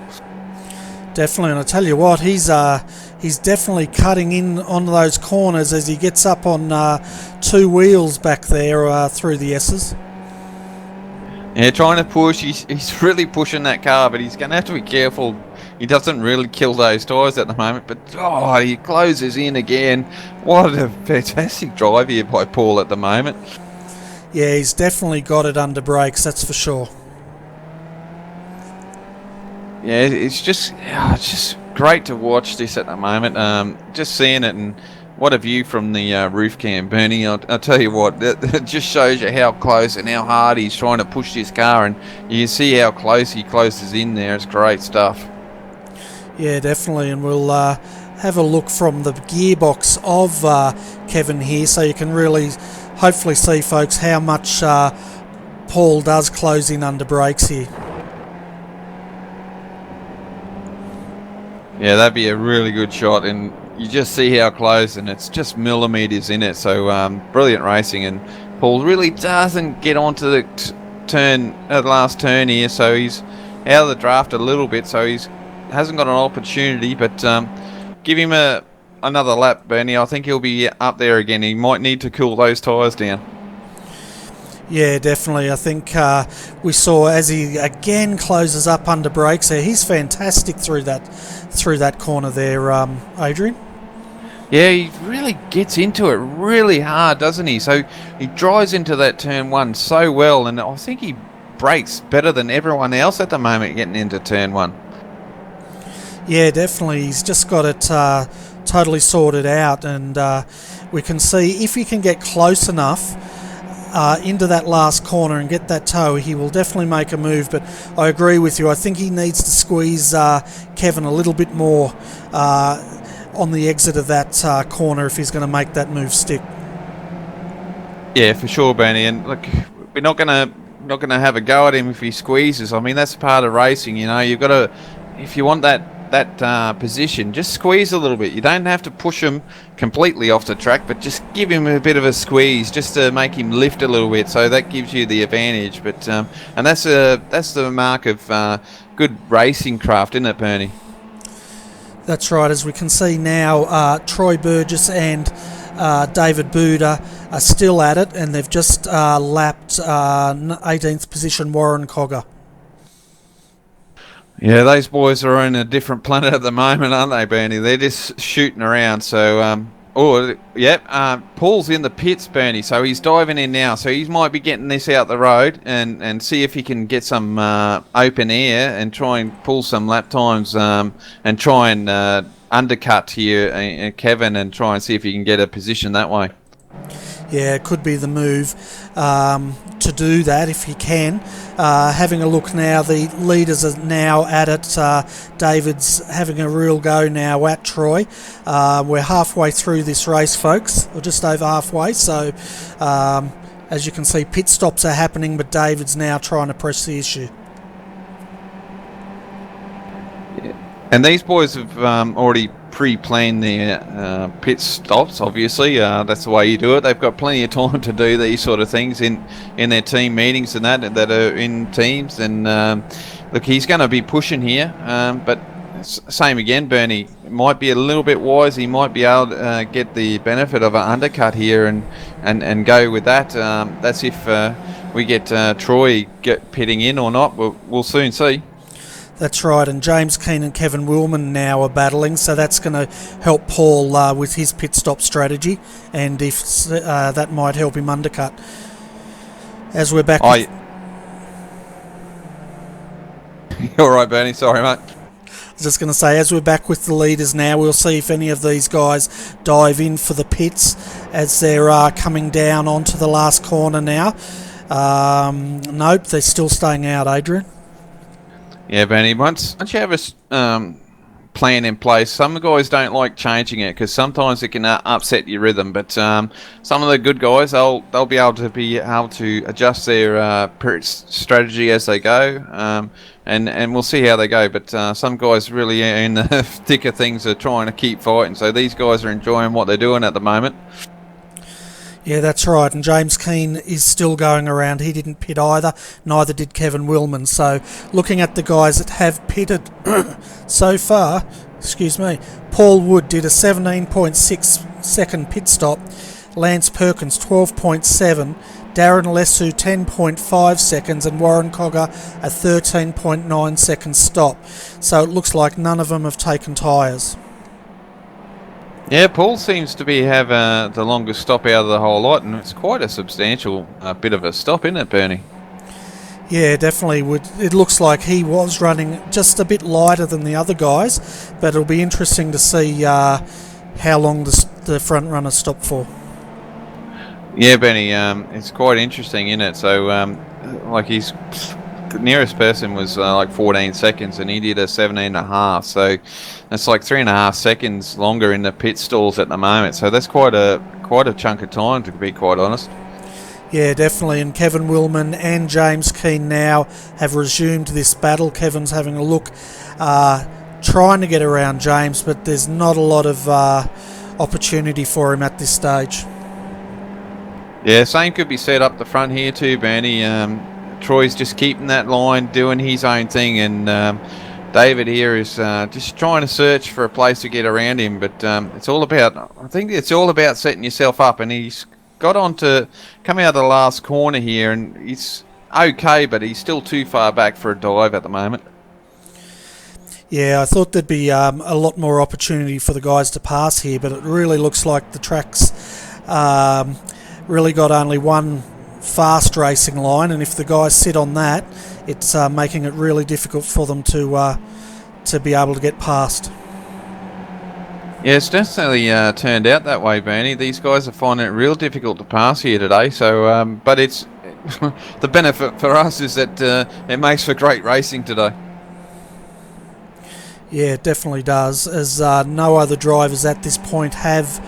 Definitely, and I tell you what, he's definitely cutting in on those corners as he gets up on 2 wheels back there through the S's. Yeah, trying to push. He's really pushing that car, but he's going to have to be careful. He doesn't really kill those tyres at the moment, but he closes in again. What a fantastic drive here by Paul at the moment. Yeah, he's definitely got it under brakes, that's for sure. Yeah, it's just great to watch this at the moment. Just seeing it, and what a view from the roof cam, Bernie. I'll tell you what, it just shows you how close and how hard he's trying to push this car, and you see how close he closes in there. It's great stuff. Yeah, definitely, and we'll have a look from the gearbox of Kevin here, so you can really hopefully see, folks, how much Paul does close in under brakes here. Yeah, that'd be a really good shot, and you just see how close, and it's just millimetres in it. So brilliant racing, and Paul really doesn't get onto the last turn here, so he's out of the draft a little bit, so he's hasn't got an opportunity. But give him another lap, Bernie. I think he'll be up there again. He might need to cool those tyres down. Yeah, definitely. I think we saw as he again closes up under brakes there. He's fantastic through that corner there, Adrian. Yeah, he really gets into it really hard, doesn't he? So he drives into that turn 1 so well, and I think he brakes better than everyone else at the moment getting into turn 1. Yeah, definitely. He's just got it totally sorted out, and we can see if he can get close enough into that last corner and get that toe, he will definitely make a move. But I agree with you. I think he needs to squeeze Kevin a little bit more on the exit of that corner if he's going to make that move stick. Yeah, for sure, Bernie. And look, we're not gonna have a go at him if he squeezes. I mean, that's part of racing. You know, you've got to, if you want that position, just squeeze a little bit. You don't have to push him completely off the track, but just give him a bit of a squeeze just to make him lift a little bit, so that gives you the advantage. But and that's the mark of good racing craft, isn't it, Bernie? That's right. As we can see now, Troy Burgess and David Buda are still at it, and they've just lapped 18th position Warren Cogger. Yeah, those boys are on a different planet at the moment, aren't they, Bernie? They're just shooting around. So, Paul's in the pits, Bernie. So he's diving in now. So he might be getting this out the road and see if he can get some open air and try and pull some lap times and try and undercut here, Kevin, and try and see if he can get a position that way. Yeah, it could be the move to do that if he can. Having a look now, the leaders are now at it. David's having a real go now at Troy. We're halfway through this race, folks, or just over halfway. So, as you can see, pit stops are happening, but David's now trying to press the issue. And these boys have already pre-planned their pit stops, obviously. That's the way you do it. They've got plenty of time to do these sort of things in their team meetings and that are in teams. And look, he's going to be pushing here. But same again, Bernie. It might be a little bit wise. He might be able to get the benefit of an undercut here and go with that. That's if we get Troy pitting in or not. We'll soon see. That's right, and James Keane and Kevin Willman now are battling, so that's going to help Paul with his pit stop strategy, and if that might help him undercut. As we're back... All right, Bernie, sorry, mate. I was just going to say, as we're back with the leaders now, we'll see if any of these guys dive in for the pits as they're coming down onto the last corner now. Nope, they're still staying out, Adrian. Yeah, Benny, once you have a plan in place, some guys don't like changing it because sometimes it can upset your rhythm, but some of the good guys, they'll be able to adjust their strategy as they go, and we'll see how they go. But some guys really are in the thick of things are trying to keep fighting, so these guys are enjoying what they're doing at the moment. Yeah, that's right. And James Keane is still going around. He didn't pit either. Neither did Kevin Willman. So looking at the guys that have pitted so far, Paul Wood did a 17.6 second pit stop. Lance Perkins 12.7. Darren Lessu 10.5 seconds. And Warren Cogger a 13.9 second stop. So it looks like none of them have taken tyres. Yeah, Paul seems to have the longest stop out of the whole lot, and it's quite a substantial bit of a stop, isn't it, Bernie? Yeah, definitely would. It looks like he was running just a bit lighter than the other guys, but it'll be interesting to see how long the front runner stopped for. Yeah, Benny, it's quite interesting, isn't it? So, his nearest person was like 14 seconds, and he did a 17.5. So that's like 3.5 seconds longer in the pit stalls at the moment. So that's quite a chunk of time, to be quite honest. Yeah, definitely. And Kevin Willman and James Keane now have resumed this battle. Kevin's having a look, trying to get around James, but there's not a lot of opportunity for him at this stage. Yeah, same could be said up the front here too, Bernie. Troy's just keeping that line, doing his own thing, and David here is just trying to search for a place to get around him. But I think it's all about setting yourself up, and he's got on to come out of the last corner here, and he's okay, but he's still too far back for a dive at the moment. Yeah, I thought there'd be a lot more opportunity for the guys to pass here, but it really looks like the track's really got only one fast racing line, and if the guys sit on that, it's making it really difficult for them to be able to get past. Yeah, it's definitely turned out that way, Bernie. These guys are finding it real difficult to pass here today. So, but it's the benefit for us is that it makes for great racing today. Yeah, it definitely does, as no other drivers at this point have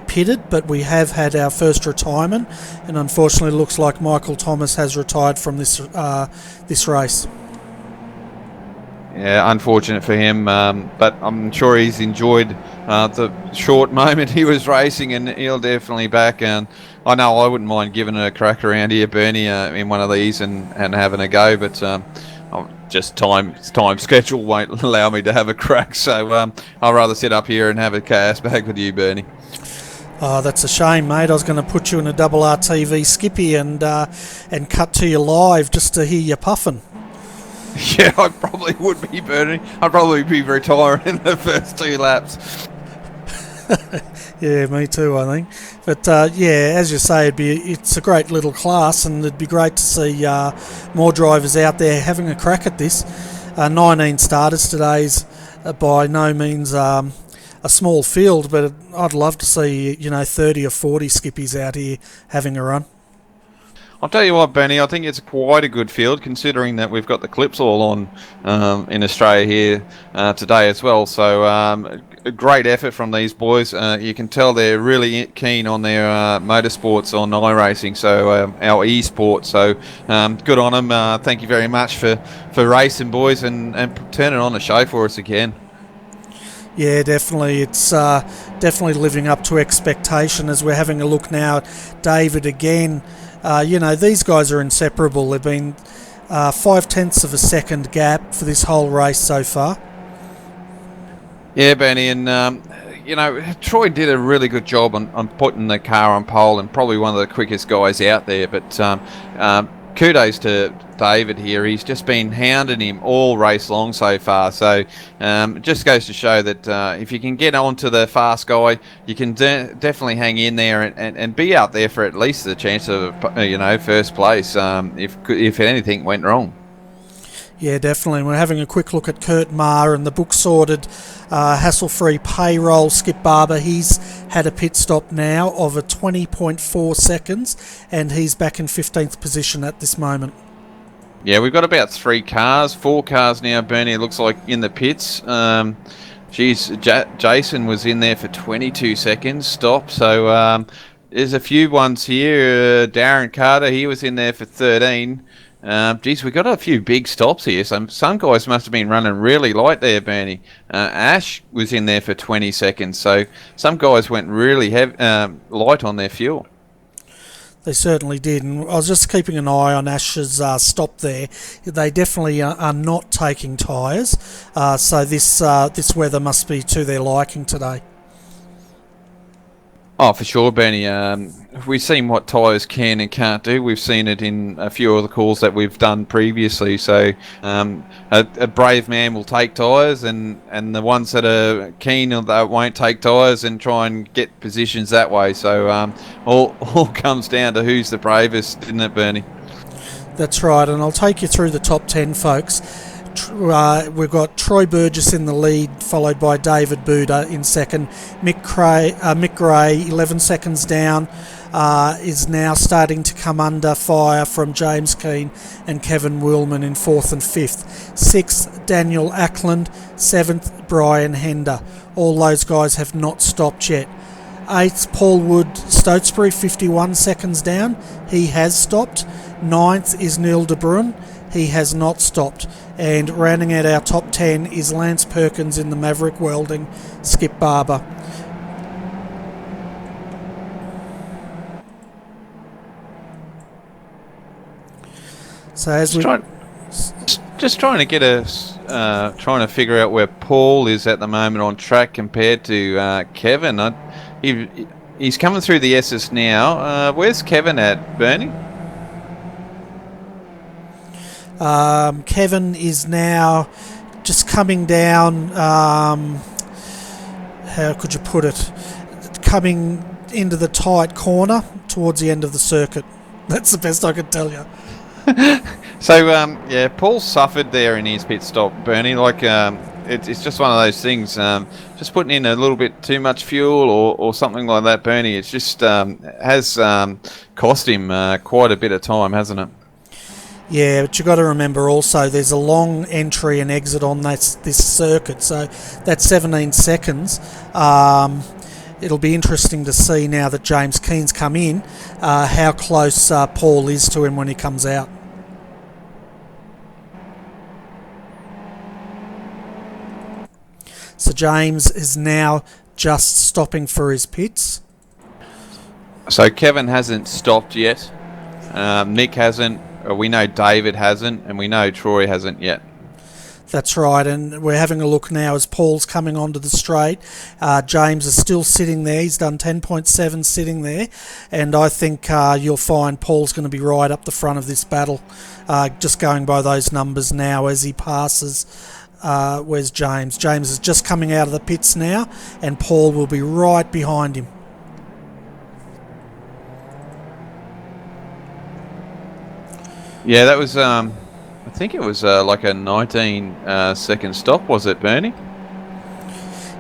pitted, but we have had our first retirement, and unfortunately it looks like Michael Thomas has retired from this race. Yeah, unfortunate for him, but I'm sure he's enjoyed the short moment he was racing, and he'll definitely back. And I know I wouldn't mind giving it a crack around here, Bernie, in one of these and having a go, but just time schedule won't allow me to have a crack, so I'll rather sit up here and have a cast back with you, Bernie. Oh, that's a shame, mate. I was going to put you in a double RTV Skippy and cut to you live just to hear you puffing. Yeah, I probably would be, Bernie. I'd probably be retiring in the first 2 laps. Yeah, me too, I think. But yeah, as you say, it's a great little class, and it'd be great to see more drivers out there having a crack at this. 19 starters today's by no means a small field, but I'd love to see 30 or 40 skippies out here having a run. I'll tell you what, Benny, I think it's quite a good field, considering that we've got the clips all on in Australia here today as well. So a great effort from these boys. You can tell they're really keen on their motorsports on iRacing, so our e-sport. So good on them. Thank you very much for racing, boys, and turning on the show for us again. Yeah, definitely. It's definitely living up to expectation, as we're having a look now at David again. These guys are inseparable. They've been 0.5 of a second gap for this whole race so far. Yeah, Benny, and Troy did a really good job on putting the car on pole, and probably one of the quickest guys out there. But kudos to David here. He's just been hounding him all race long so far. So it just goes to show that if you can get onto the fast guy, you can definitely hang in there and be out there for at least the chance of first place if anything went wrong. Yeah, definitely. We're having a quick look at Kurt Maher and the book-sorted hassle-free payroll Skip Barber. He's had a pit stop now of a 20.4 seconds, and he's back in 15th position at this moment. Yeah, we've got about 4 cars now, Bernie, it looks like, in the pits. Jason was in there for 22 seconds stop, so there's a few ones here. Darren Carter, he was in there for 13. We've got a few big stops here. Some guys must have been running really light there, Bernie. Ash was in there for 20 seconds, so some guys went really light on their fuel. They certainly did, and I was just keeping an eye on Ash's stop there. They definitely are not taking tyres, so this weather must be to their liking today. Oh, for sure, Bernie. We've seen what tyres can and can't do. We've seen it in a few of the calls that we've done previously. So a brave man will take tyres, and the ones that are keen that won't take tyres and try and get positions that way. So all comes down to who's the bravest, isn't it, Bernie? That's right, and I'll take you through the top 10, folks. We've got Troy Burgess in the lead, followed by David Buda in second. Mick Gray, 11 seconds down, is now starting to come under fire from James Keane and Kevin Willman in fourth and fifth. Sixth, Daniel Ackland. Seventh, Brian Hender. All those guys have not stopped yet. Eighth, Paul Wood Stotesbury, 51 seconds down. He has stopped. Ninth is Neil de Bruin. He has not stopped. And rounding out our top 10 is Lance Perkins in the Maverick Welding, Skip Barber. So as we just trying to get trying to figure out where Paul is at the moment on track compared to Kevin. He's coming through the S's now. Where's Kevin at, Bernie? Kevin is now just coming down, how could you put it, coming into the tight corner towards the end of the circuit. That's the best I could tell you. So, Paul suffered there in his pit stop, Bernie. Like, it's just one of those things, just putting in a little bit too much fuel or something like that, Bernie. It's just has cost him quite a bit of time, hasn't it? Yeah, but you've got to remember also there's a long entry and exit on this circuit, so that's 17 seconds. It'll be interesting to see now that James Keane's come in, how close Paul is to him when he comes out. So James is now just stopping for his pits. So Kevin hasn't stopped yet. Nick hasn't. We know David hasn't, and we know Troy hasn't yet. That's right, and we're having a look now as Paul's coming onto the straight. James is still sitting there. He's done 10.7 sitting there, and I think you'll find Paul's going to be right up the front of this battle, just going by those numbers now as he passes. Where's James? James is just coming out of the pits now, and Paul will be right behind him. Yeah, that was, I think it was like a 19 second stop, was it, Bernie?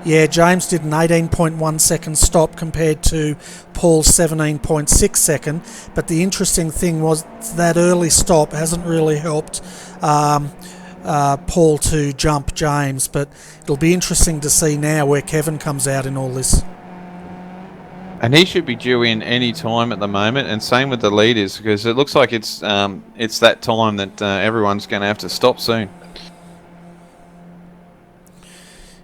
Yeah, James did an 18.1 second stop compared to Paul's 17.6 second, but the interesting thing was that early stop hasn't really helped Paul to jump James, but it'll be interesting to see now where Kevin comes out in all this. And he should be due in any time at the moment, and same with the leaders, because it looks like it's that time that everyone's going to have to stop soon.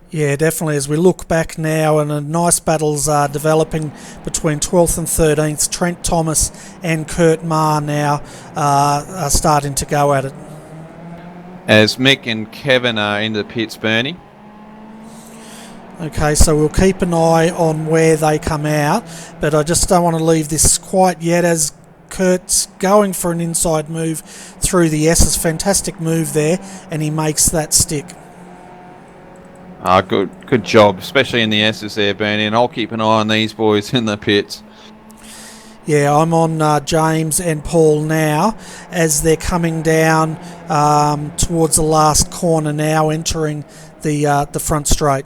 Yeah, definitely. As we look back now, and nice battles are developing between 12th and 13th. Trent Thomas and Kurt Marr now are starting to go at it. As Mick and Kevin are in the pits, Bernie. Okay, so we'll keep an eye on where they come out, but I just don't want to leave this quite yet as Kurt's going for an inside move through the S's. Fantastic move there, and he makes that stick. Good job, especially in the S's there, Bernie, and I'll keep an eye on these boys in the pits. Yeah, I'm on James and Paul now as they're coming down towards the last corner now, entering the front straight.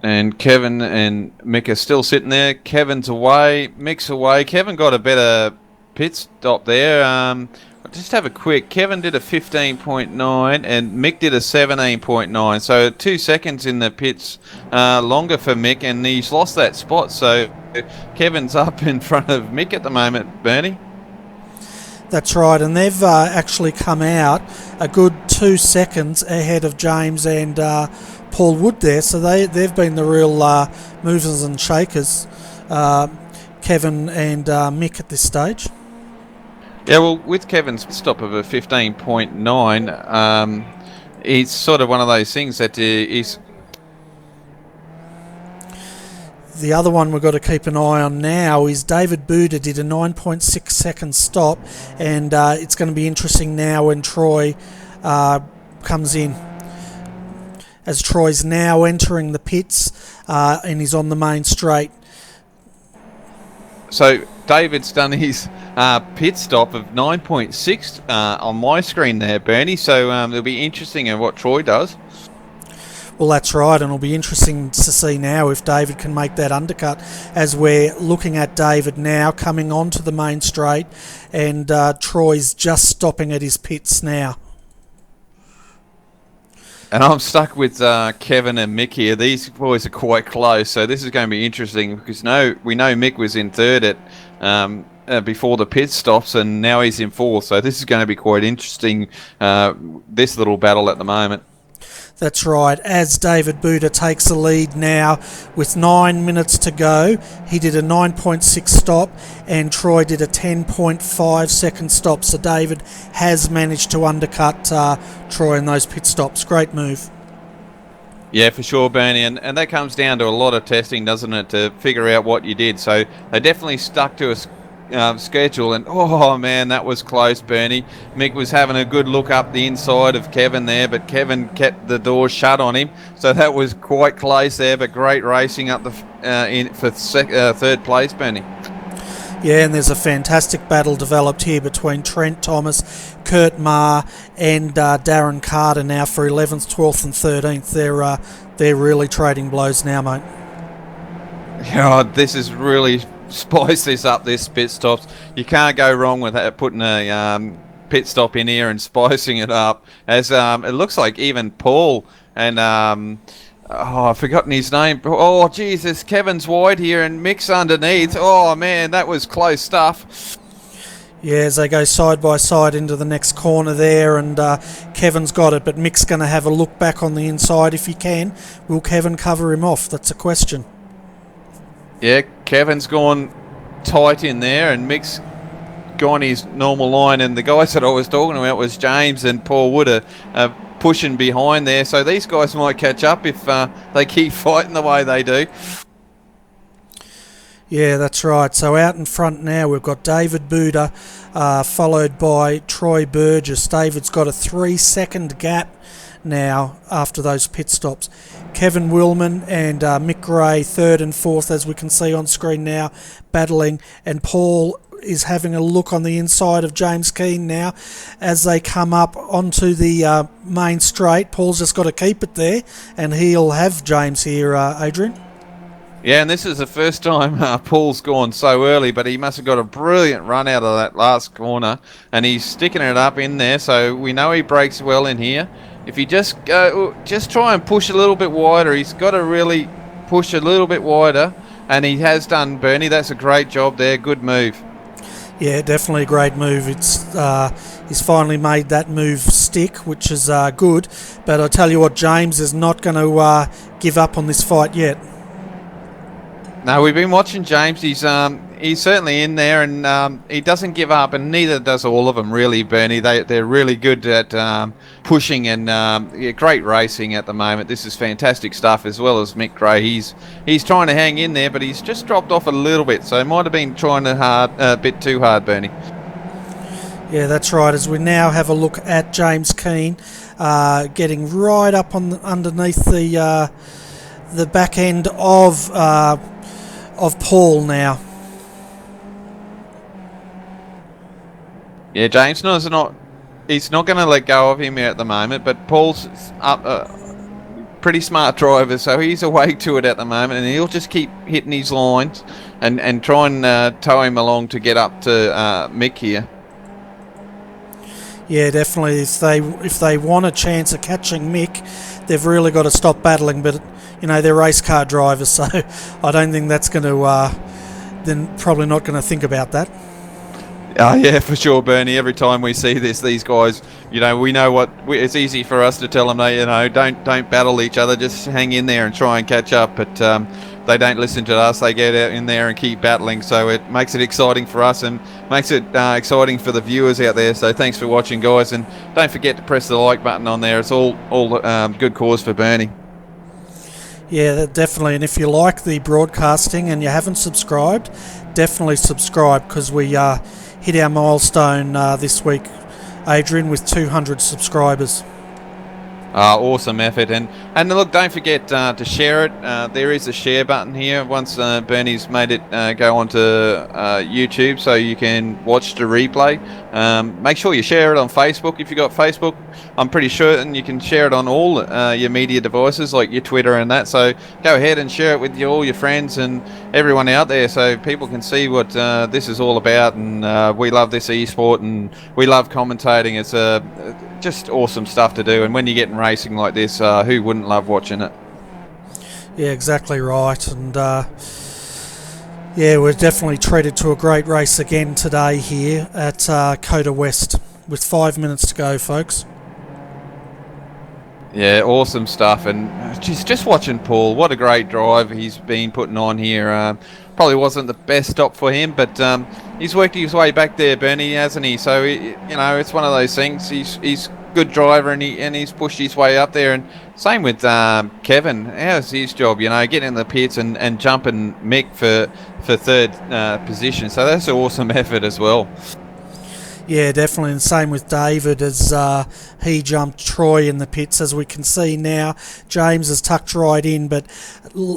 And Kevin and Mick are still sitting there. Kevin's away, Mick's away. Kevin got a better pit stop there. Just have a quick. Kevin did a 15.9 and Mick did a 17.9. So 2 seconds in the pits longer for Mick, and he's lost that spot. So Kevin's up in front of Mick at the moment, Bernie. That's right, and they've actually come out a good 2 seconds ahead of James and Paul Wood there, so they've been the real movers and shakers. Kevin and Mick at this stage. Yeah, well, with Kevin's stop of a 15.9, it's sort of one of those things that is... The other one we've got to keep an eye on now is David Buda did a 9.6 second stop, and it's going to be interesting now when Troy comes in, as Troy's now entering the pits and he's on the main straight. So David's done his pit stop of 9.6 on my screen there, Bernie, so it'll be interesting in what Troy does. Well, that's right, and it'll be interesting to see now if David can make that undercut, as we're looking at David now coming onto the main straight, and Troy's just stopping at his pits now. And I'm stuck with Kevin and Mick here. These boys are quite close, so this is going to be interesting because we know Mick was in third at before the pit stops, and now he's in fourth, so this is going to be quite interesting, this little battle at the moment. That's right, as David Buda takes the lead now with 9 minutes to go. He did a 9.6 stop and Troy did a 10.5 second stop. So David has managed to undercut Troy in those pit stops. Great move. Yeah, for sure, Bernie, and that comes down to a lot of testing, doesn't it, to figure out what you did. So they definitely stuck to a schedule, and oh man, that was close, Bernie. Mick was having a good look up the inside of Kevin there, but Kevin kept the door shut on him, so that was quite close there, but great racing up the third place, Bernie. Yeah, and there's a fantastic battle developed here between Trent Thomas, Kurt Marr and Darren Carter now for 11th, 12th and 13th. They're really trading blows now, mate. Yeah, this is really spice this up, this pit stops. You can't go wrong with putting a pit stop in here and spicing it up, as it looks like even Paul and I've forgotten his name. Oh Jesus, Kevin's wide here and Mick's underneath. Oh man, that was close stuff. Yeah, as they go side by side into the next corner there, and Kevin's got it, but Mick's going to have a look back on the inside if he can. Will Kevin cover him off? That's a question. Yeah, Kevin's gone tight in there and Mick's gone his normal line, and the guys that I was talking about was James and Paul Wood are pushing behind there, so these guys might catch up if they keep fighting the way they do. Yeah, that's right. So out in front now we've got David Buda followed by Troy Burgess. David's got a 3-second gap now after those pit stops. Kevin Willman and Mick Gray third and fourth, as we can see on screen now, battling, and Paul is having a look on the inside of James Keane now as they come up onto the main straight. Paul's just got to keep it there and he'll have James here, Adrian. Yeah, and this is the first time Paul's gone so early, but he must have got a brilliant run out of that last corner, and he's sticking it up in there, so we know he brakes well in here. If you just try and push a little bit wider, he's got to really push a little bit wider, and he has done, Bernie. That's a great job there. Good move. Yeah, definitely a great move. He's finally made that move stick, which is good, but I tell you what, James is not going to give up on this fight yet. No, we've been watching James. He's certainly in there, and he doesn't give up, and neither does all of them, really, Bernie. They're really good at pushing and great racing at the moment. This is fantastic stuff, as well as Mick Gray. He's trying to hang in there, but he's just dropped off a little bit, so he might have been trying a bit too hard, Bernie. Yeah, that's right. As we now have a look at James Keane getting right up on underneath the back end of Paul now. Yeah, James he's not going to let go of him at the moment, but Paul's up pretty smart driver, so he's awake to it at the moment, and he'll just keep hitting his lines and try and tow him along to get up to Mick here. Yeah, definitely. If they want a chance of catching Mick, they've really got to stop battling, but you know, they're race car drivers, so I don't think that's going to then probably not going to think about that. Yeah, for sure, Bernie. Every time we see these guys, you know, we know it's easy for us to tell them, you know, don't battle each other, just hang in there and try and catch up. But they don't listen to us. They get out in there and keep battling. So it makes it exciting for us and makes it exciting for the viewers out there. So thanks for watching, guys, and don't forget to press the like button on there. It's all good cause for Bernie. Yeah, definitely. And if you like the broadcasting and you haven't subscribed, definitely subscribe, because we hit our milestone this week, Adrian, with 200 subscribers. Awesome effort, and look, don't forget to share it. There is a share button here once Bernie's made it go onto YouTube, so you can watch the replay. Make sure you share it on Facebook if you got Facebook. I'm pretty sure, and you can share it on all your media devices like your Twitter and that. So go ahead and share it with all your friends and everyone out there, so people can see what this is all about. And we love this esport, and we love commentating. It's just awesome stuff to do, and when you get in racing like this, who wouldn't love watching it? Yeah, exactly right. And yeah, we're definitely treated to a great race again today here at COTA West, with 5 minutes to go, folks. Yeah, awesome stuff. And just watching Paul, what a great drive he's been putting on here. Probably wasn't the best stop for him, but he's worked his way back there, Bernie, hasn't he? So it's one of those things. He's good driver, and he's pushed his way up there. And same with Kevin. How's his job? Getting in the pits and jumping Mick for third position. So that's an awesome effort as well. Yeah, definitely. And same with David, as he jumped Troy in the pits. As we can see now, James has tucked right in, but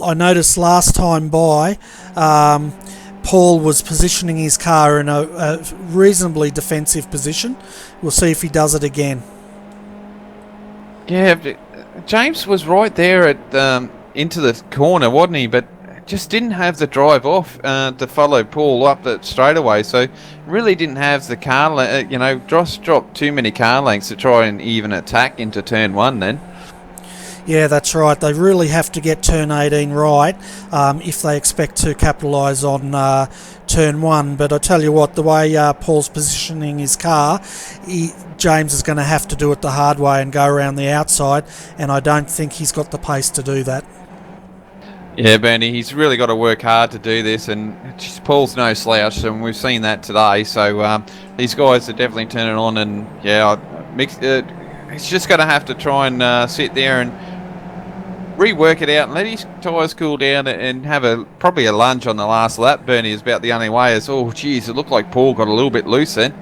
I noticed last time by, Paul was positioning his car in a reasonably defensive position. We'll see if he does it again. Yeah, James was right there at into the corner, wasn't he? But just didn't have the drive off to follow Paul up the straightaway, so really didn't have the car, just dropped too many car lengths to try and even attack into turn one then. Yeah, that's right. They really have to get turn 18 right if they expect to capitalise on turn one. But I tell you what, the way Paul's positioning his car, James is going to have to do it the hard way and go around the outside, and I don't think he's got the pace to do that. Yeah, Bernie, he's really got to work hard to do this, and Paul's no slouch, and we've seen that today. So these guys are definitely turning on, and yeah, he's just going to have to try and sit there and rework it out and let his tyres cool down and have probably a lunge on the last lap. Bernie is about the only way. It looked like Paul got a little bit loose then.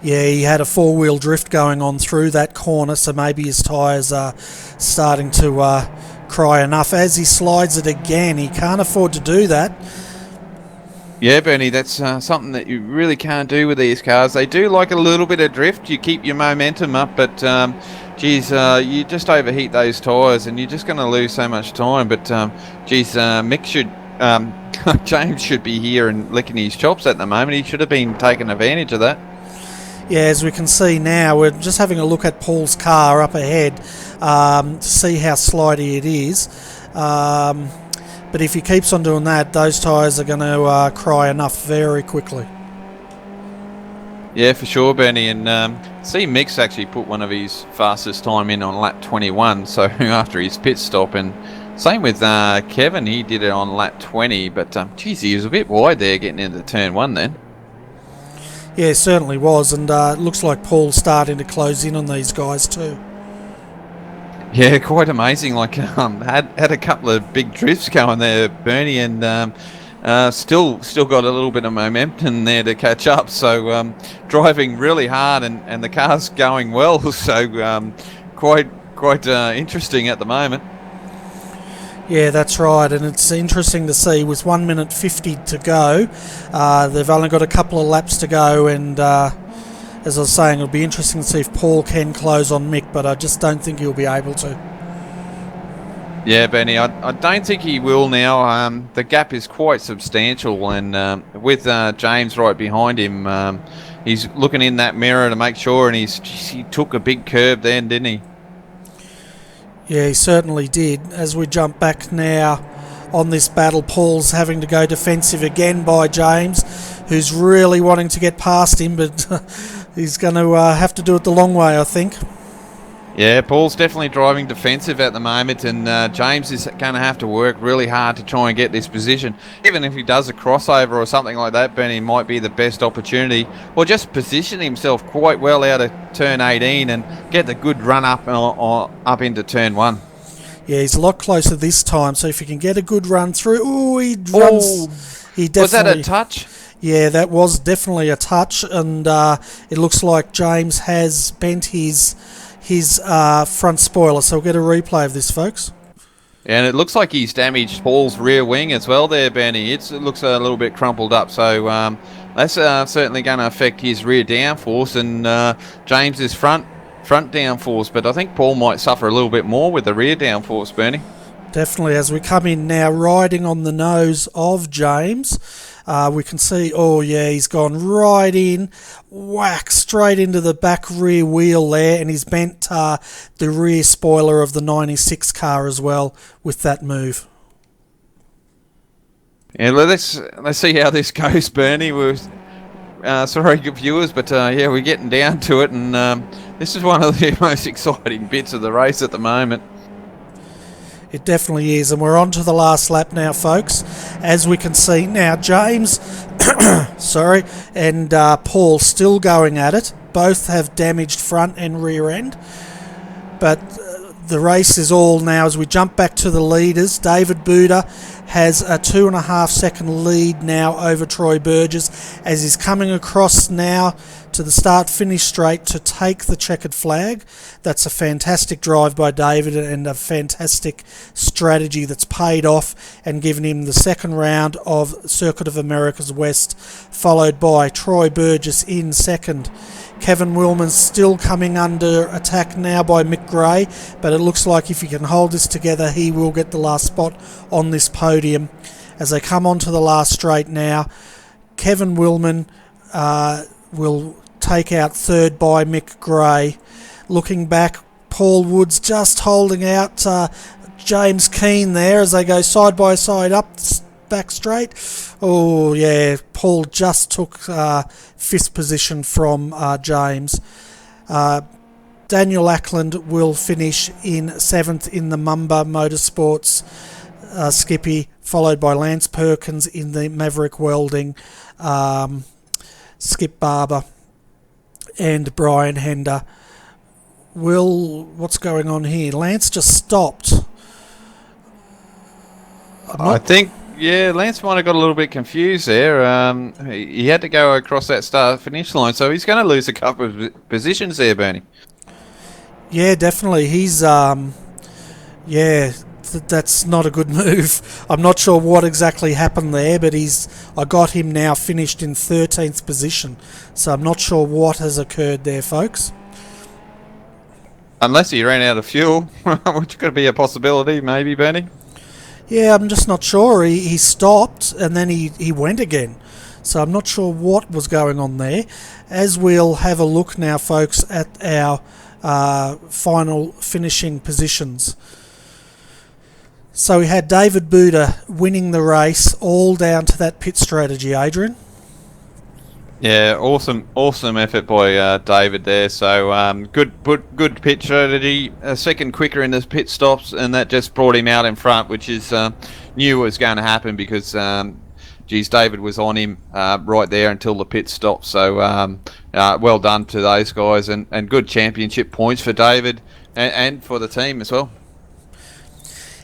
Yeah, he had a four-wheel drift going on through that corner, so maybe his tyres are starting to cry enough. As he slides it again, he can't afford to do that. Yeah, Bernie, that's something that you really can't do with these cars. They do like a little bit of drift. You keep your momentum up, but you just overheat those tyres and you're just going to lose so much time. But Mick should, James should be here and licking his chops at the moment. He should have been taking advantage of that. Yeah, as we can see now, we're just having a look at Paul's car up ahead to see how slidey it is. But if he keeps on doing that, those tyres are going to cry enough very quickly. Yeah, for sure, Bernie. And see, Mick's actually put one of his fastest time in on lap 21, so after his pit stop. And same with Kevin, he did it on lap 20, but he was a bit wide there getting into turn one then. Yeah, certainly was, and it looks like Paul's starting to close in on these guys too. Yeah, quite amazing. Like, had a couple of big drifts going there, Bernie, and still got a little bit of momentum there to catch up. So driving really hard, and the car's going well. So quite interesting at the moment. Yeah, that's right, and it's interesting to see with 1 minute 50 to go. They've only got a couple of laps to go, and as I was saying, it'll be interesting to see if Paul can close on Mick, but I just don't think he'll be able to. Yeah, Benny, I don't think he will now. The gap is quite substantial, and with James right behind him, he's looking in that mirror to make sure, and he took a big curb then, didn't he? Yeah, he certainly did. As we jump back now on this battle, Paul's having to go defensive again by James, who's really wanting to get past him, but he's going to have to do it the long way, I think. Yeah, Paul's definitely driving defensive at the moment, and James is going to have to work really hard to try and get this position. Even if he does a crossover or something like that, Benny, might be the best opportunity, or just position himself quite well out of turn 18 and get the good run up up into turn 1. Yeah, he's a lot closer this time, so if he can get a good run through... Oh, he runs... He definitely, was that a touch? Yeah, that was definitely a touch, and it looks like James has bent his front spoiler, so we'll get a replay of this, folks. And it looks like he's damaged Paul's rear wing as well there, Benny. It looks a little bit crumpled up, so that's certainly going to affect his rear downforce and James's front downforce, but I think Paul might suffer a little bit more with the rear downforce, Bernie. Definitely, as we come in now, riding on the nose of James, we can see, oh yeah, he's gone right in, whack, straight into the back rear wheel there, and he's bent the rear spoiler of the 96 car as well with that move. Yeah, let's see how this goes, Bernie. We're sorry, viewers, but yeah, we're getting down to it, and this is one of the most exciting bits of the race at the moment. It definitely is, and we're on to the last lap now, folks. As we can see now, James, sorry, and Paul still going at it. Both have damaged front and rear end, but the race is all now as we jump back to the leaders. David Buda has a 2.5 second lead now over Troy Burgess as he's coming across now to the start-finish straight to take the checkered flag. That's a fantastic drive by David and a fantastic strategy that's paid off and given him the second round of Circuit of America's West, followed by Troy Burgess in second. Kevin Willman's still coming under attack now by Mick Gray, but it looks like if he can hold this together, he will get the last spot on this podium. As they come onto the last straight now, Kevin Willman will take out third by Mick Gray. Looking back, Paul Woods just holding out James Keane there as they go side by side up back straight. Oh yeah, Paul just took fifth position from James. Daniel Ackland will finish in seventh in the Mumba Motorsports Skippy, followed by Lance Perkins in the Maverick Welding Skip Barber and Brian Hender. What's going on here? Lance just stopped. I think, yeah, Lance might have got a little bit confused there. He had to go across that start-finish line, so he's going to lose a couple of positions there, Bernie. Yeah, definitely. He's, that's not a good move. I'm not sure what exactly happened there, but I got him now finished in 13th position, so I'm not sure what has occurred there, folks. Unless he ran out of fuel, which could be a possibility, maybe, Bernie. Yeah, I'm just not sure. He stopped and then he went again. So I'm not sure what was going on there. As we'll have a look now, folks, at our final finishing positions. So we had David Buda winning the race, all down to that pit strategy, Adrian. Yeah, awesome effort by David there. So good pit strategy. A second quicker in the pit stops, and that just brought him out in front, which is knew was going to happen because, David was on him right there until the pit stop. So well done to those guys, and good championship points for David and for the team as well.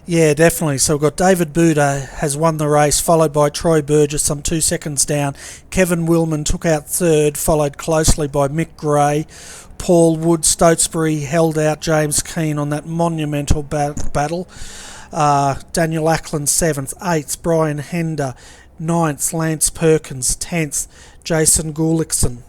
Yeah, definitely. So we've got David Buda has won the race, followed by Troy Burgess, some 2 seconds down. Kevin Willman took out third, followed closely by Mick Gray. Paul Wood Stotesbury held out James Keane on that monumental battle. Daniel Ackland 7th, 8th, Brian Hender 9th, Lance Perkins 10th, Jason Gullickson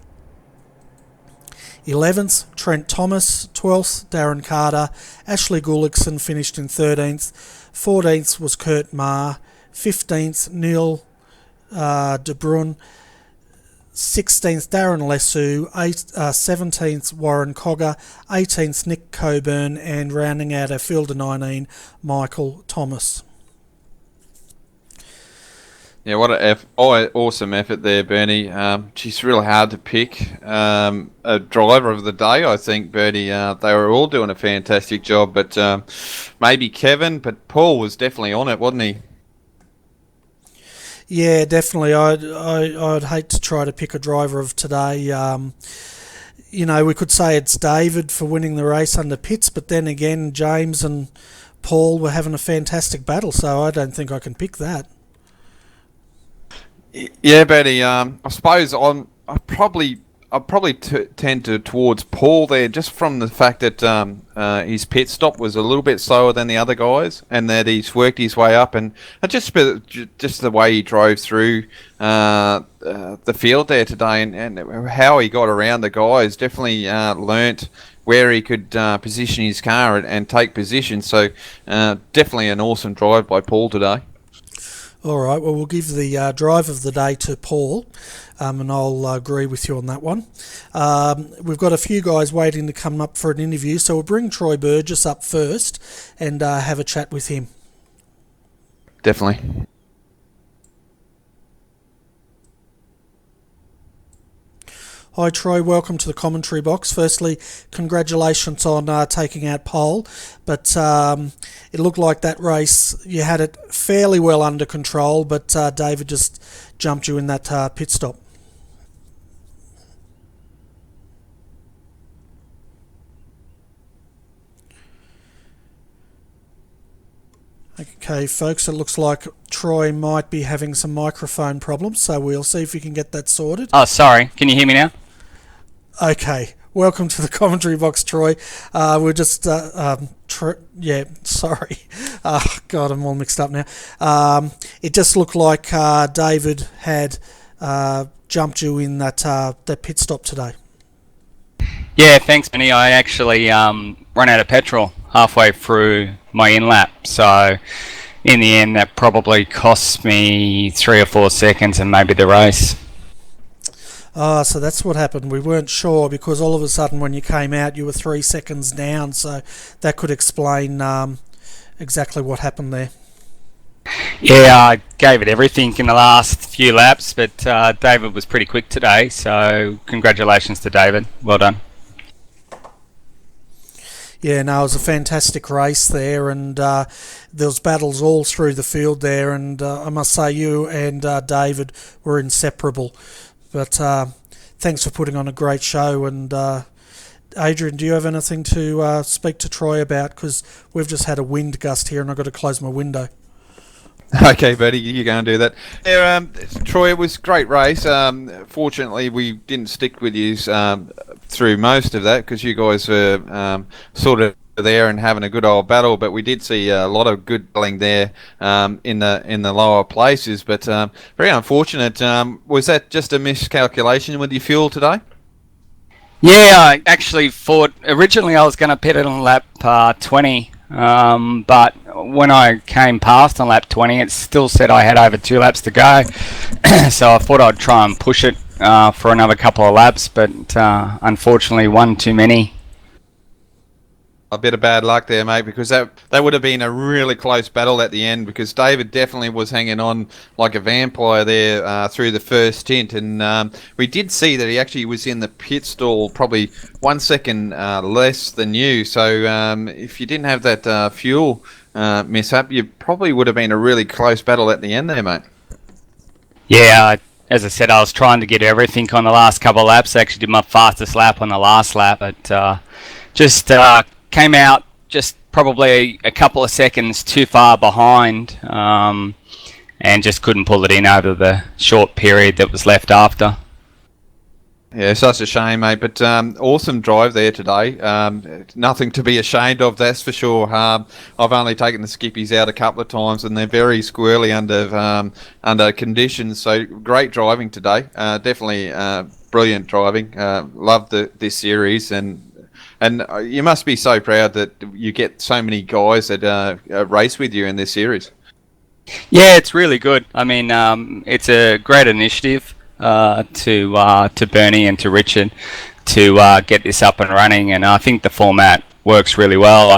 11th, Trent Thomas 12th, Darren Carter. Ashley Gullickson finished in 13th. 14th was Kurt Marr. 15th, Neil De Bruyn. 16th, Darren Lesu. 17th, Warren Cogger. 18th, Nick Coburn. And rounding out our field of 19, Michael Thomas. Yeah, what an awesome effort there, Bernie. She's really hard to pick. A driver of the day, I think, Bernie. They were all doing a fantastic job, but maybe Kevin, but Paul was definitely on it, wasn't he? Yeah, definitely. I'd hate to try to pick a driver of today. We could say it's David for winning the race under pits, but then again, James and Paul were having a fantastic battle, so I don't think I can pick that. Yeah, Betty. I suppose I probably tend towards Paul there, just from the fact that his pit stop was a little bit slower than the other guys, and that he's worked his way up, and just the way he drove through the field there today, and how he got around the guys, definitely learnt where he could position his car and take position. So definitely an awesome drive by Paul today. All right, well, we'll give the drive of the day to Paul, and I'll agree with you on that one. We've got a few guys waiting to come up for an interview, so we'll bring Troy Burgess up first and have a chat with him. Definitely. Hi Troy, welcome to the commentary box. Firstly, congratulations on taking out pole, but it looked like that race you had it fairly well under control, but David just jumped you in that pit stop. Okay folks, it looks like Troy might be having some microphone problems, so we'll see if we can get that sorted. Oh, sorry, can you hear me now? Okay, welcome to the commentary box, Troy. We're just, sorry. God, I'm all mixed up now. It just looked like David had jumped you in that pit stop today. Yeah, thanks, Benny. I actually ran out of petrol halfway through my in-lap, so in the end that probably cost me 3 or 4 seconds and maybe the race. So that's what happened. We weren't sure because all of a sudden when you came out you were 3 seconds down, so that could explain exactly what happened there. Yeah, I gave it everything in the last few laps, but David was pretty quick today, so congratulations to David. Well done. Yeah, no, it was a fantastic race there, and there was battles all through the field there, and I must say you and David were inseparable. But thanks for putting on a great show. And Adrian, do you have anything to speak to Troy about? Because we've just had a wind gust here and I've got to close my window. Okay, buddy, you go and do that. Yeah, Troy, it was a great race. Fortunately, we didn't stick with you through most of that because you guys were sort of there and having a good old battle, but we did see a lot of good battling there in the lower places, but very unfortunate. Was that just a miscalculation with your fuel today? Yeah, I actually thought originally I was going to pit it on lap 20, but when I came past on lap 20 it still said I had over 2 laps to go, so I thought I'd try and push it for another couple of laps, but unfortunately one too many. A bit of bad luck there, mate, because that would have been a really close battle at the end, because David definitely was hanging on like a vampire there through the first stint, and we did see that he actually was in the pit stall probably 1 second less than you, so if you didn't have that fuel mishap, you probably would have been a really close battle at the end there, mate. Yeah, as I said, I was trying to get everything on the last couple of laps. I actually did my fastest lap on the last lap, but just came out just probably a couple of seconds too far behind, and just couldn't pull it in over the short period that was left after. Yeah, such a shame, mate, but awesome drive there today. Nothing to be ashamed of, that's for sure. I've only taken the skippies out a couple of times and they're very squirrely under conditions, so great driving today. Definitely brilliant driving. Loved this series, and you must be so proud that you get so many guys that race with you in this series. Yeah, it's really good. I mean, it's a great initiative to Bernie and to Richard to get this up and running, and I think the format works really well.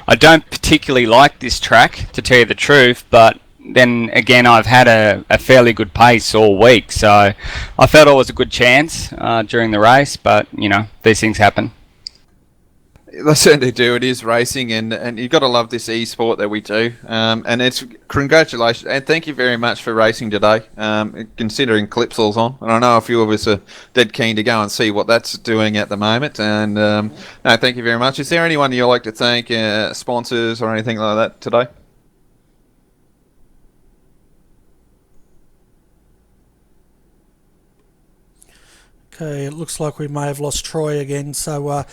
I don't particularly like this track, to tell you the truth, but then again I've had a fairly good pace all week, so I felt it was a good chance during the race, but you know, these things happen. They certainly do. It is racing, and you've got to love this e-sport that we do. And it's congratulations and thank you very much for racing today. Considering Clipsal's on, and I know a few of us are dead keen to go and see what that's doing at the moment. And no, thank you very much. Is there anyone you'd like to thank, sponsors or anything like that today? Okay, it looks like we may have lost Troy again. So,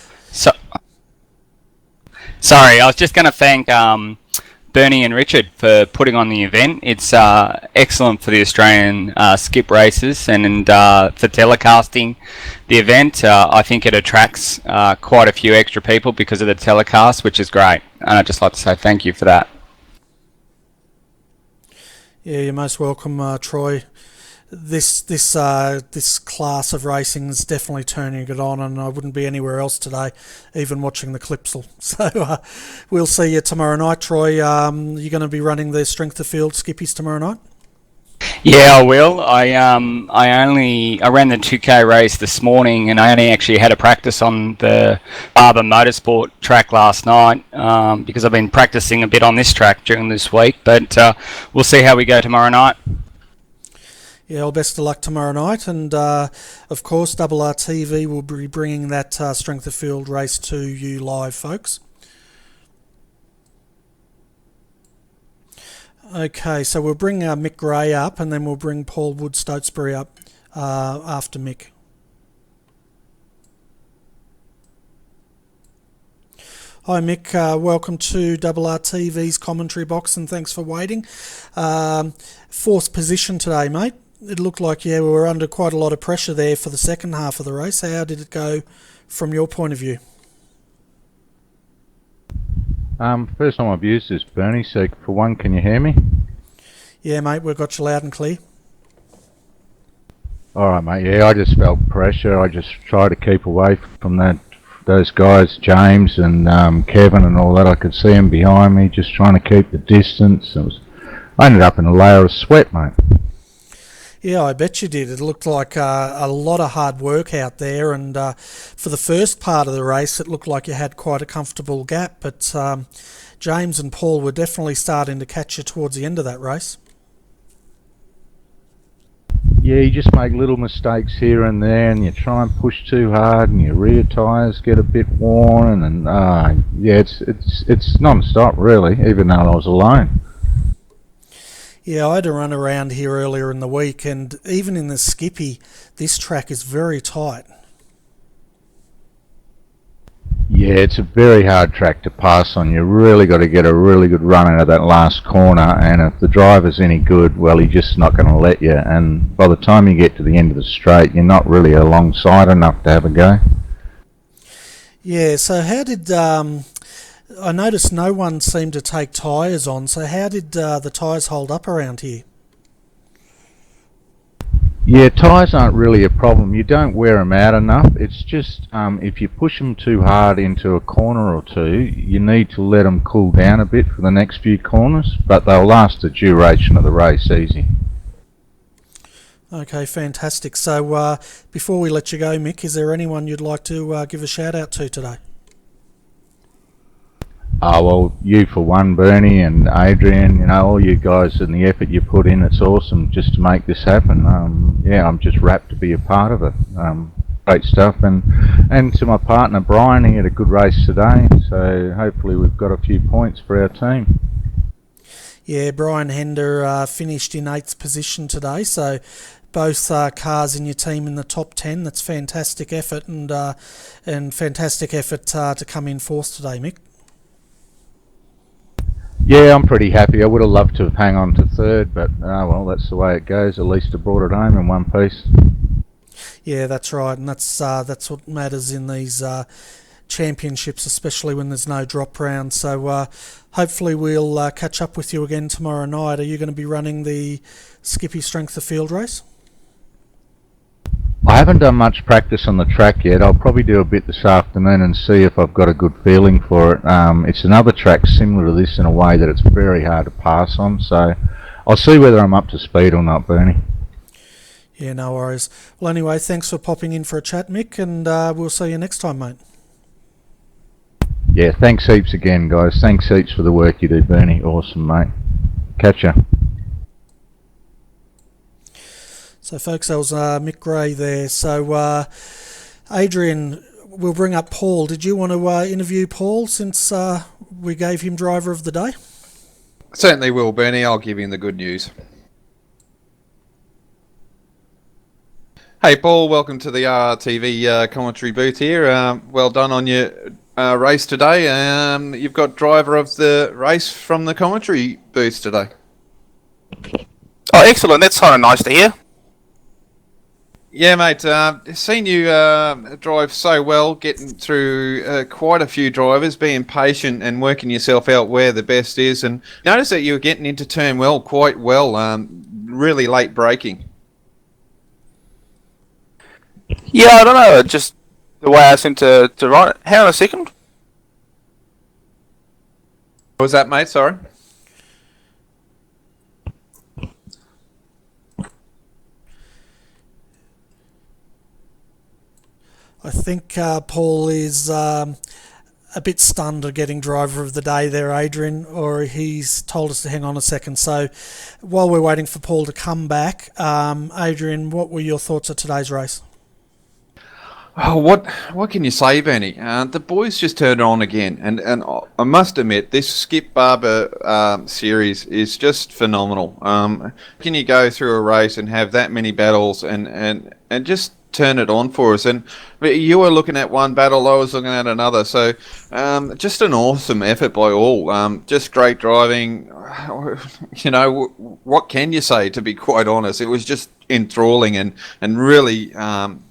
sorry, I was just going to thank Bernie and Richard for putting on the event. It's excellent for the Australian skip races and for telecasting the event. I think it attracts quite a few extra people because of the telecast, which is great. And I'd just like to say thank you for that. Yeah, you're most welcome, Troy. This class of racing is definitely turning it on, and I wouldn't be anywhere else today, even watching the Clipsal. So we'll see you tomorrow night, Troy. You're going to be running the strength of field skippies tomorrow night? Yeah, I will. I ran the 2K race this morning, and I only actually had a practice on the Barber Motorsport track last night because I've been practicing a bit on this track during this week. But we'll see how we go tomorrow night. Yeah, well, best of luck tomorrow night, and of course RRTV will be bringing that strength of field race to you live, folks. Okay, so we'll bring Mick Gray up, and then we'll bring Paul Wood-Stotesbury up after Mick. Hi Mick, welcome to RRTV's commentary box, and thanks for waiting. Fourth position today, mate. It looked like, yeah, we were under quite a lot of pressure there for the second half of the race. How did it go from your point of view? First time I've used this, Bernie, so for one, can you hear me? Yeah, mate, we've got you loud and clear. Alright, mate, yeah, I just felt pressure. I just tried to keep away from those guys, James and Kevin and all that. I could see them behind me, just trying to keep the distance. I ended up in a layer of sweat, mate. Yeah, I bet you did. It looked like a lot of hard work out there, and for the first part of the race it looked like you had quite a comfortable gap, but James and Paul were definitely starting to catch you towards the end of that race. Yeah, you just make little mistakes here and there, and you try and push too hard, and your rear tyres get a bit worn, and yeah, it's non-stop really, even though I was alone. Yeah, I had to run around here earlier in the week, and even in the Skippy, this track is very tight. Yeah, it's a very hard track to pass on. You really got to get a really good run out of that last corner, and if the driver's any good, well, he's just not going to let you, and by the time you get to the end of the straight, you're not really alongside enough to have a go. Yeah, so how did... I noticed no one seemed to take tyres on, so how did the tyres hold up around here? Yeah, tyres aren't really a problem. You don't wear them out enough. It's just if you push them too hard into a corner or two, you need to let them cool down a bit for the next few corners, but they'll last the duration of the race easy. Okay, fantastic. So before we let you go, Mick, is there anyone you'd like to give a shout out to today? Well, you for one, Bernie and Adrian, you know, all you guys and the effort you put in, it's awesome just to make this happen. Yeah, I'm just rapt to be a part of it. Great stuff. And to my partner, Brian, he had a good race today, so hopefully we've got a few points for our team. Yeah, Brian Hender finished in 8th position today, so both cars in your team in the top 10. That's fantastic effort, and fantastic effort to come in 4th today, Mick. Yeah, I'm pretty happy. I would have loved to have hung on to 3rd, but well, that's the way it goes. At least I brought it home in one piece. Yeah, that's right, and that's what matters in these championships, especially when there's no drop round. So hopefully we'll catch up with you again tomorrow night. Are you going to be running the Skippy Strength of Field race? I haven't done much practice on the track yet. I'll probably do a bit this afternoon and see if I've got a good feeling for it. It's another track similar to this in a way that it's very hard to pass on, so I'll see whether I'm up to speed or not, Bernie. Yeah, no worries. Well, anyway, thanks for popping in for a chat, Mick, and we'll see you next time, mate. Yeah, thanks heaps again, guys. Thanks heaps for the work you do, Bernie. Awesome, mate. Catch ya. So, folks, that was Mick Gray there. So, Adrian, we'll bring up Paul. Did you want to interview Paul since we gave him driver of the day? Certainly will, Bernie. I'll give him the good news. Hey, Paul. Welcome to the RRTV commentary booth here. Well done on your race today. You've got driver of the race from the commentary booth today. Oh, excellent. That's kind of nice to hear. Yeah, mate. Seen you drive so well, getting through quite a few drivers, being patient and working yourself out where the best is. And notice that you were getting into turn well, quite well, really late braking. Yeah, I don't know. Just the way I seem to ride it. Hang on a second. What was that, mate? Sorry. I think Paul is a bit stunned at getting driver of the day there, Adrian, or he's told us to hang on a second. So while we're waiting for Paul to come back, Adrian, what were your thoughts of today's race? Oh, what can you say, Benny? The boys just turned on again, and I must admit, this Skip Barber series is just phenomenal. Can you go through a race and have that many battles and just turn it on for us? And you were looking at one battle, I was looking at another, so just an awesome effort by all. Just great driving. You know, what can you say, to be quite honest? It was just enthralling and really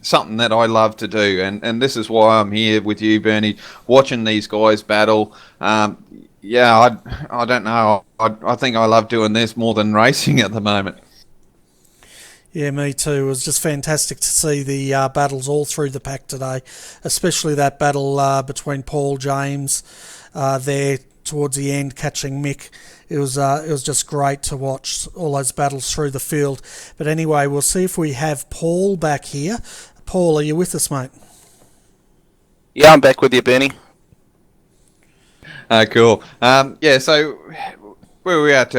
something that I love to do, and this is why I'm here with you, Bernie, watching these guys battle. Yeah, I don't know, I think I love doing this more than racing at the moment. Yeah, me too. It was just fantastic to see the battles all through the pack today, especially that battle between Paul James there towards the end, catching Mick. It was just great to watch all those battles through the field. But anyway, we'll see if we have Paul back here. Paul, are you with us, mate? Yeah, I'm back with you, Bernie. Cool. Yeah, so where were we at?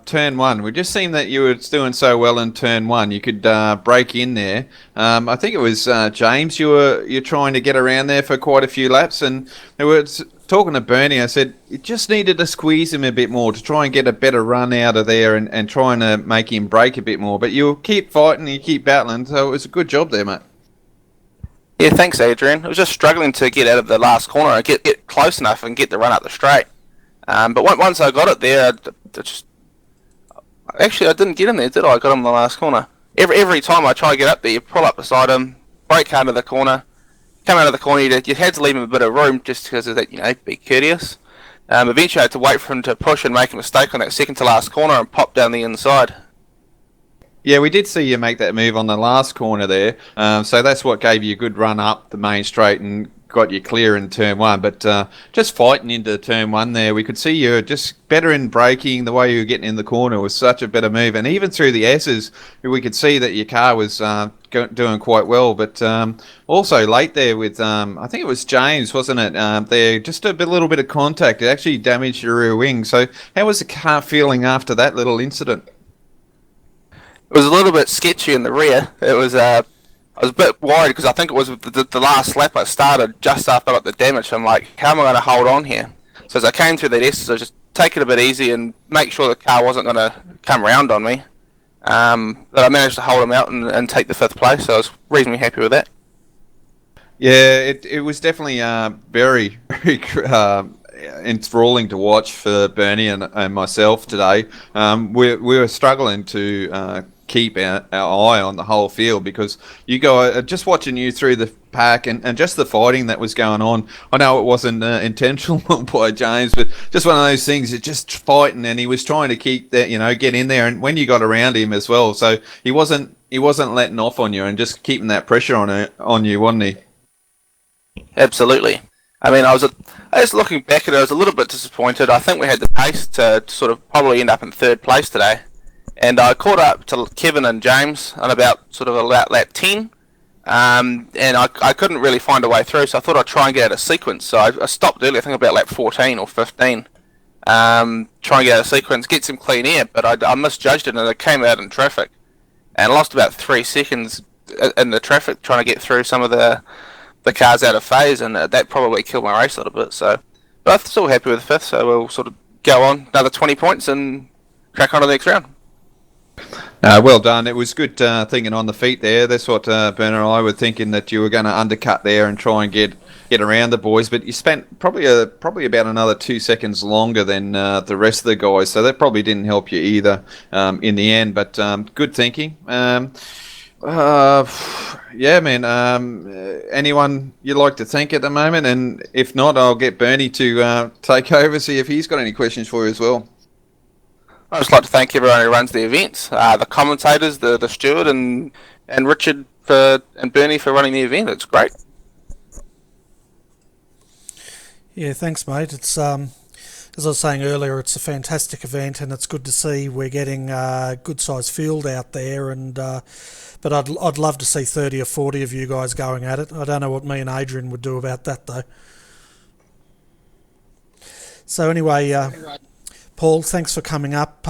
Turn one. We just seen that you were doing so well in turn one. You could break in there. I think it was James. You're trying to get around there for quite a few laps, and there was talking to Bernie. I said you just needed to squeeze him a bit more to try and get a better run out of there, and trying to make him break a bit more. But you keep fighting, you keep battling. So it was a good job there, mate. Yeah, thanks, Adrian. I was just struggling to get out of the last corner and get close enough and get the run up the straight. But once I got it there, I didn't get in there, did I? I got him in the last corner. Every time I try to get up there, you pull up beside him, brake hard to the corner, come out of the corner. You had to leave him a bit of room just because of that, be courteous. Eventually I had to wait for him to push and make a mistake on that second to last corner and pop down the inside. Yeah, we did see you make that move on the last corner there. So that's what gave you a good run up the main straight and got you clear in turn one. But just fighting into turn one there, we could see you just better in braking. The way you were getting in the corner was such a better move. And even through the S's, we could see that your car was doing quite well. But also late there with, I think it was James, wasn't it? There, just a little bit of contact. It actually damaged your rear wing. So how was the car feeling after that little incident? It was a little bit sketchy in the rear. It was I was a bit worried because I think it was the last lap I started just after I got the damage. I'm like, how am I going to hold on here? So as I came through that S, I just take it a bit easy and make sure the car wasn't going to come round on me. But I managed to hold him out and take the 5th place, so I was reasonably happy with that. Yeah, it was definitely very, very enthralling to watch for Bernie and myself today. We were struggling to keep our eye on the whole field because you guys, just watching you through the pack and just the fighting that was going on. I know it wasn't intentional by James, but just one of those things. It's just fighting, and he was trying to keep that, get in there. And when you got around him as well, so he wasn't letting off on you and just keeping that pressure on you, wasn't he? Absolutely. I mean, I was looking back at it, I was a little bit disappointed. I think we had the pace to sort of probably end up in 3rd place today. and I caught up to Kevin and James on about lap 10. And I couldn't really find a way through, so I thought I'd try and get out of sequence. So I stopped early, I think about lap 14 or 15. Try and get out of sequence, get some clean air, but I misjudged it and it came out in traffic. And I lost about 3 seconds in the traffic trying to get through some of the cars out of phase, and that probably killed my race a little bit. So, but I'm still happy with the 5th, so we'll sort of go on another 20 points and crack on to the next round. Well done. It was good thinking on the feet there. That's what Bernard and I were thinking, that you were going to undercut there and try and get around the boys. But you spent probably about another 2 seconds longer than the rest of the guys, so that probably didn't help you either in the end. But good thinking. Yeah, man. Anyone you'd like to thank at the moment? And if not, I'll get Bernie to take over, see if he's got any questions for you as well. I'd just like to thank everyone who runs the events, the commentators, the steward, and Richard and Bernie for running the event. It's great. Yeah, thanks, mate. It's as I was saying earlier, it's a fantastic event, and it's good to see we're getting a good sized field out there. And but I'd love to see 30 or 40 of you guys going at it. I don't know what me and Adrian would do about that though. So anyway. Paul, thanks for coming up.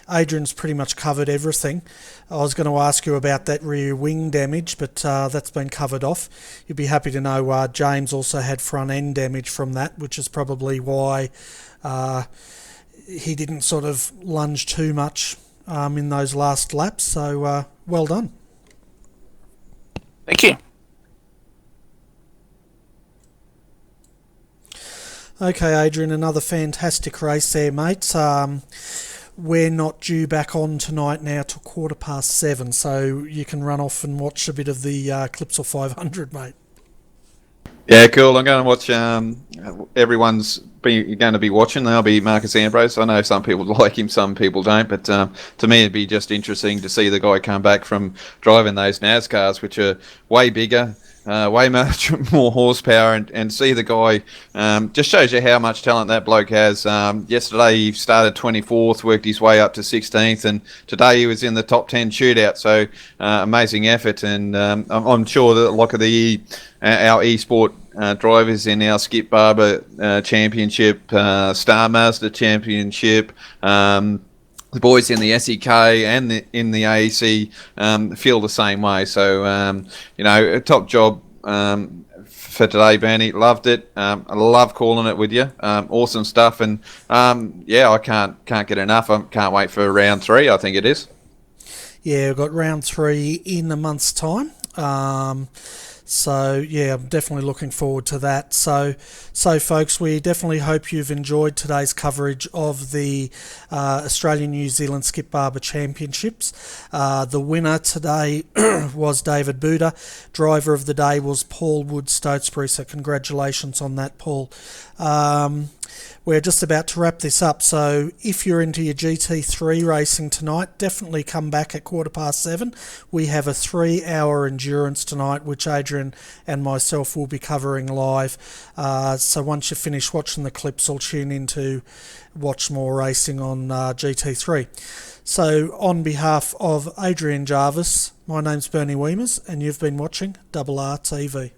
Adrian's pretty much covered everything. I was going to ask you about that rear wing damage, but that's been covered off. You'd be happy to know James also had front end damage from that, which is probably why he didn't sort of lunge too much in those last laps. So well done. Thank you. Okay, Adrian, another fantastic race there, mate. We're not due back on tonight now till 7:15, so you can run off and watch a bit of the Clipsal 500, mate. Yeah, cool. I'm going to watch. Everyone's going to be watching. There'll be Marcus Ambrose. I know some people like him, some people don't. But to me, it'd be just interesting to see the guy come back from driving those NASCARs, which are way bigger, way much more horsepower, and see the guy. Just shows you how much talent that bloke has. Yesterday he started 24th, worked his way up to 16th, and today he was in the top 10 shootout. So amazing effort, and I'm sure that like our esport drivers in our Skip Barber Championship, Star Master Championship, the boys in the SEK and in the AEC feel the same way. So, a top job for today, Bernie. Loved it. I love calling it with you. Awesome stuff. And, I can't get enough. I can't wait for round 3, I think it is. Yeah, we've got round 3 in a month's time. So, yeah, I'm definitely looking forward to that. So folks, we definitely hope you've enjoyed today's coverage of the Australian-New Zealand Skip Barber Championships. The winner today was David Buda. Driver of the day was Paul Wood-Stotesbury, so congratulations on that, Paul. We're just about to wrap this up, so if you're into your GT3 racing tonight, definitely come back at 7:15. We have a 3-hour endurance tonight, which Adrian and myself will be covering live. So once you finish watching the clips, I'll tune in to watch more racing on GT3. So on behalf of Adrian Jarvis, my name's Bernie Wiemers, and you've been watching RRTV.